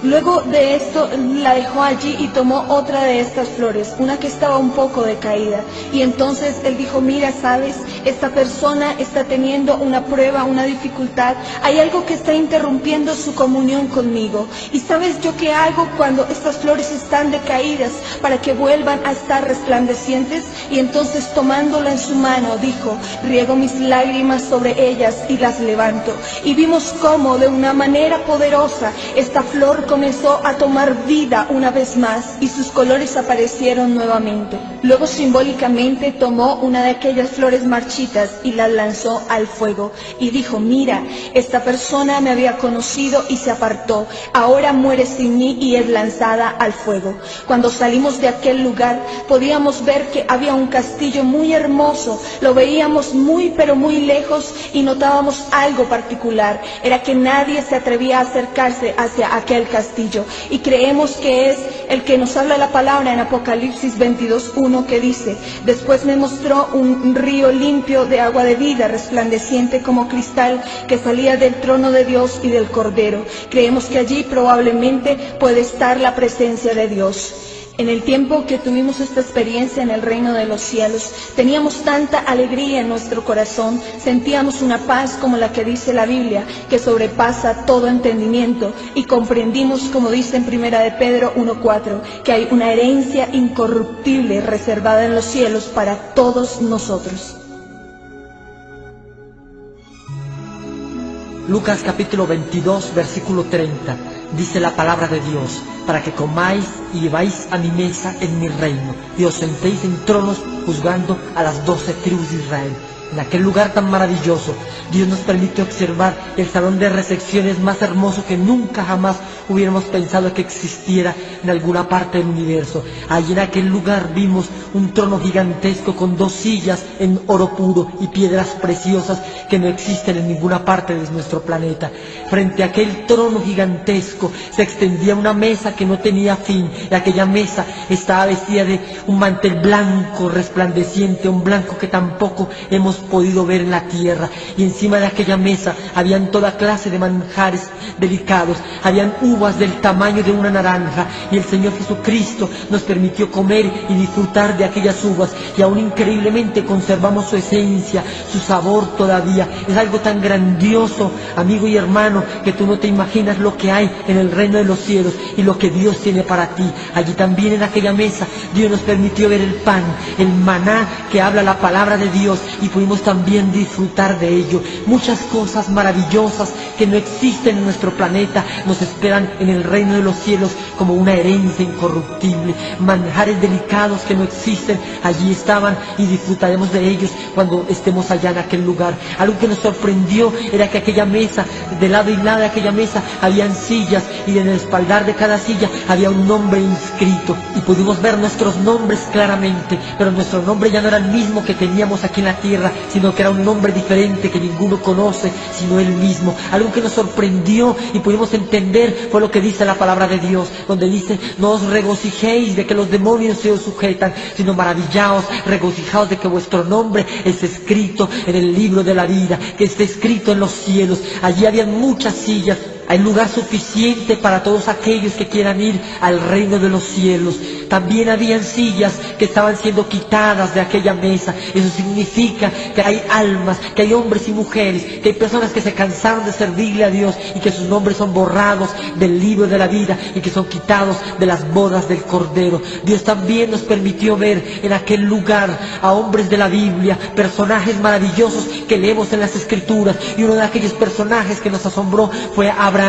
Luego de esto la dejó allí y tomó otra de estas flores, una que estaba un poco decaída, y entonces Él dijo: mira, sabes, esta persona está teniendo una prueba, una dificultad, hay algo que está interrumpiendo su comunión conmigo, y sabes yo qué hago cuando estas flores están decaídas para que vuelvan a estar resplandecientes. Y entonces, tomándola en su mano, dijo: riego mis lágrimas sobre ellas y las levanto. Y vimos cómo de una manera poderosa esta flor comenzó a tomar vida una vez más, y sus colores aparecieron nuevamente. Luego simbólicamente tomó una de aquellas flores marchitas y las lanzó al fuego, y dijo: mira, esta persona me había conocido y se apartó, ahora muere sin mí y es lanzada al fuego. Cuando salimos de aquel lugar podíamos ver que había un castillo muy hermoso, lo veíamos muy pero muy lejos, y notábamos algo particular: era que nadie se atrevía a acercarse hacia aquel castillo, y creemos que es el que nos habla la palabra en Apocalipsis 22:1, que dice: después me mostró un río limpio de agua de vida, resplandeciente como cristal, que salía del trono de Dios y del Cordero. Creemos que allí probablemente puede estar la presencia de Dios. En el tiempo que tuvimos esta experiencia en el reino de los cielos, teníamos tanta alegría en nuestro corazón, sentíamos una paz como la que dice la Biblia, que sobrepasa todo entendimiento, y comprendimos, como dice en 1 de Pedro 1:4, que hay una herencia incorruptible reservada en los cielos para todos nosotros. Lucas capítulo 22, versículo 30. Dice la palabra de Dios: para que comáis y lleváis a mi mesa en mi reino, y os sentéis en tronos juzgando a las 12 tribus de Israel. En aquel lugar tan maravilloso, Dios nos permite observar el salón de recepciones más hermoso que nunca jamás hubiéramos pensado que existiera en alguna parte del universo. Allí en aquel lugar vimos un trono gigantesco con 2 sillas en oro puro y piedras preciosas que no existen en ninguna parte de nuestro planeta. Frente a aquel trono gigantesco se extendía una mesa que no tenía fin, y aquella mesa estaba vestida de un mantel blanco resplandeciente, un blanco que tampoco hemos podido ver en la tierra, y encima de aquella mesa habían toda clase de manjares delicados, habían uvas del tamaño de una naranja, y el Señor Jesucristo nos permitió comer y disfrutar de aquellas uvas, y aún increíblemente conservamos su esencia, su sabor todavía. Es algo tan grandioso, amigo y hermano, que tú no te imaginas lo que hay en el reino de los cielos y lo que Dios tiene para ti. Allí también en aquella mesa Dios nos permitió ver el pan, el maná que habla la palabra de Dios, y pudimos también disfrutar de ello. Muchas cosas maravillosas que no existen en nuestro planeta nos esperan en el reino de los cielos como una herencia incorruptible. Manjares delicados que no existen, allí estaban, y disfrutaremos de ellos cuando estemos allá en aquel lugar. Algo que nos sorprendió era que aquella mesa, de lado y lado de aquella mesa habían sillas, y en el espaldar de cada silla había un nombre inscrito, y pudimos ver nuestros nombres claramente, pero nuestro nombre ya no era el mismo que teníamos aquí en la tierra, sino que era un nombre diferente que ninguno conoce sino Él mismo. Algo que nos sorprendió y pudimos entender fue lo que dice la palabra de Dios, donde dice: no os regocijéis de que los demonios se os sujetan, sino maravillaos, regocijaos de que vuestro nombre es escrito en el libro de la vida, que está escrito en los cielos. Allí habían muchas sillas. Hay lugar suficiente para todos aquellos que quieran ir al reino de los cielos. También habían sillas que estaban siendo quitadas de aquella mesa. Eso significa que hay almas, que hay hombres y mujeres, que hay personas que se cansaron de servirle a Dios y que sus nombres son borrados del libro de la vida y que son quitados de las bodas del Cordero. Dios también nos permitió ver en aquel lugar a hombres de la Biblia, personajes maravillosos que leemos en las Escrituras, y uno de aquellos personajes que nos asombró fue Abraham.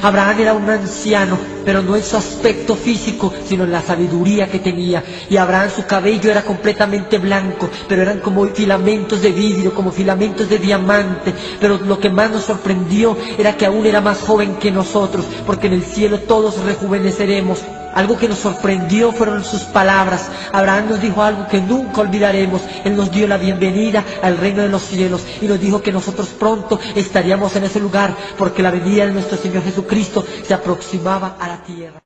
Abraham era un anciano, pero no en su aspecto físico, sino en la sabiduría que tenía. Y Abraham, su cabello era completamente blanco, pero eran como filamentos de vidrio, como filamentos de diamante. Pero lo que más nos sorprendió era que aún era más joven que nosotros, porque en el cielo todos rejuveneceremos. Algo que nos sorprendió fueron sus palabras. Abraham nos dijo algo que nunca olvidaremos. Él nos dio la bienvenida al reino de los cielos y nos dijo que nosotros pronto estaríamos en ese lugar, porque la venida de nuestro Señor Jesucristo se aproximaba a la tierra.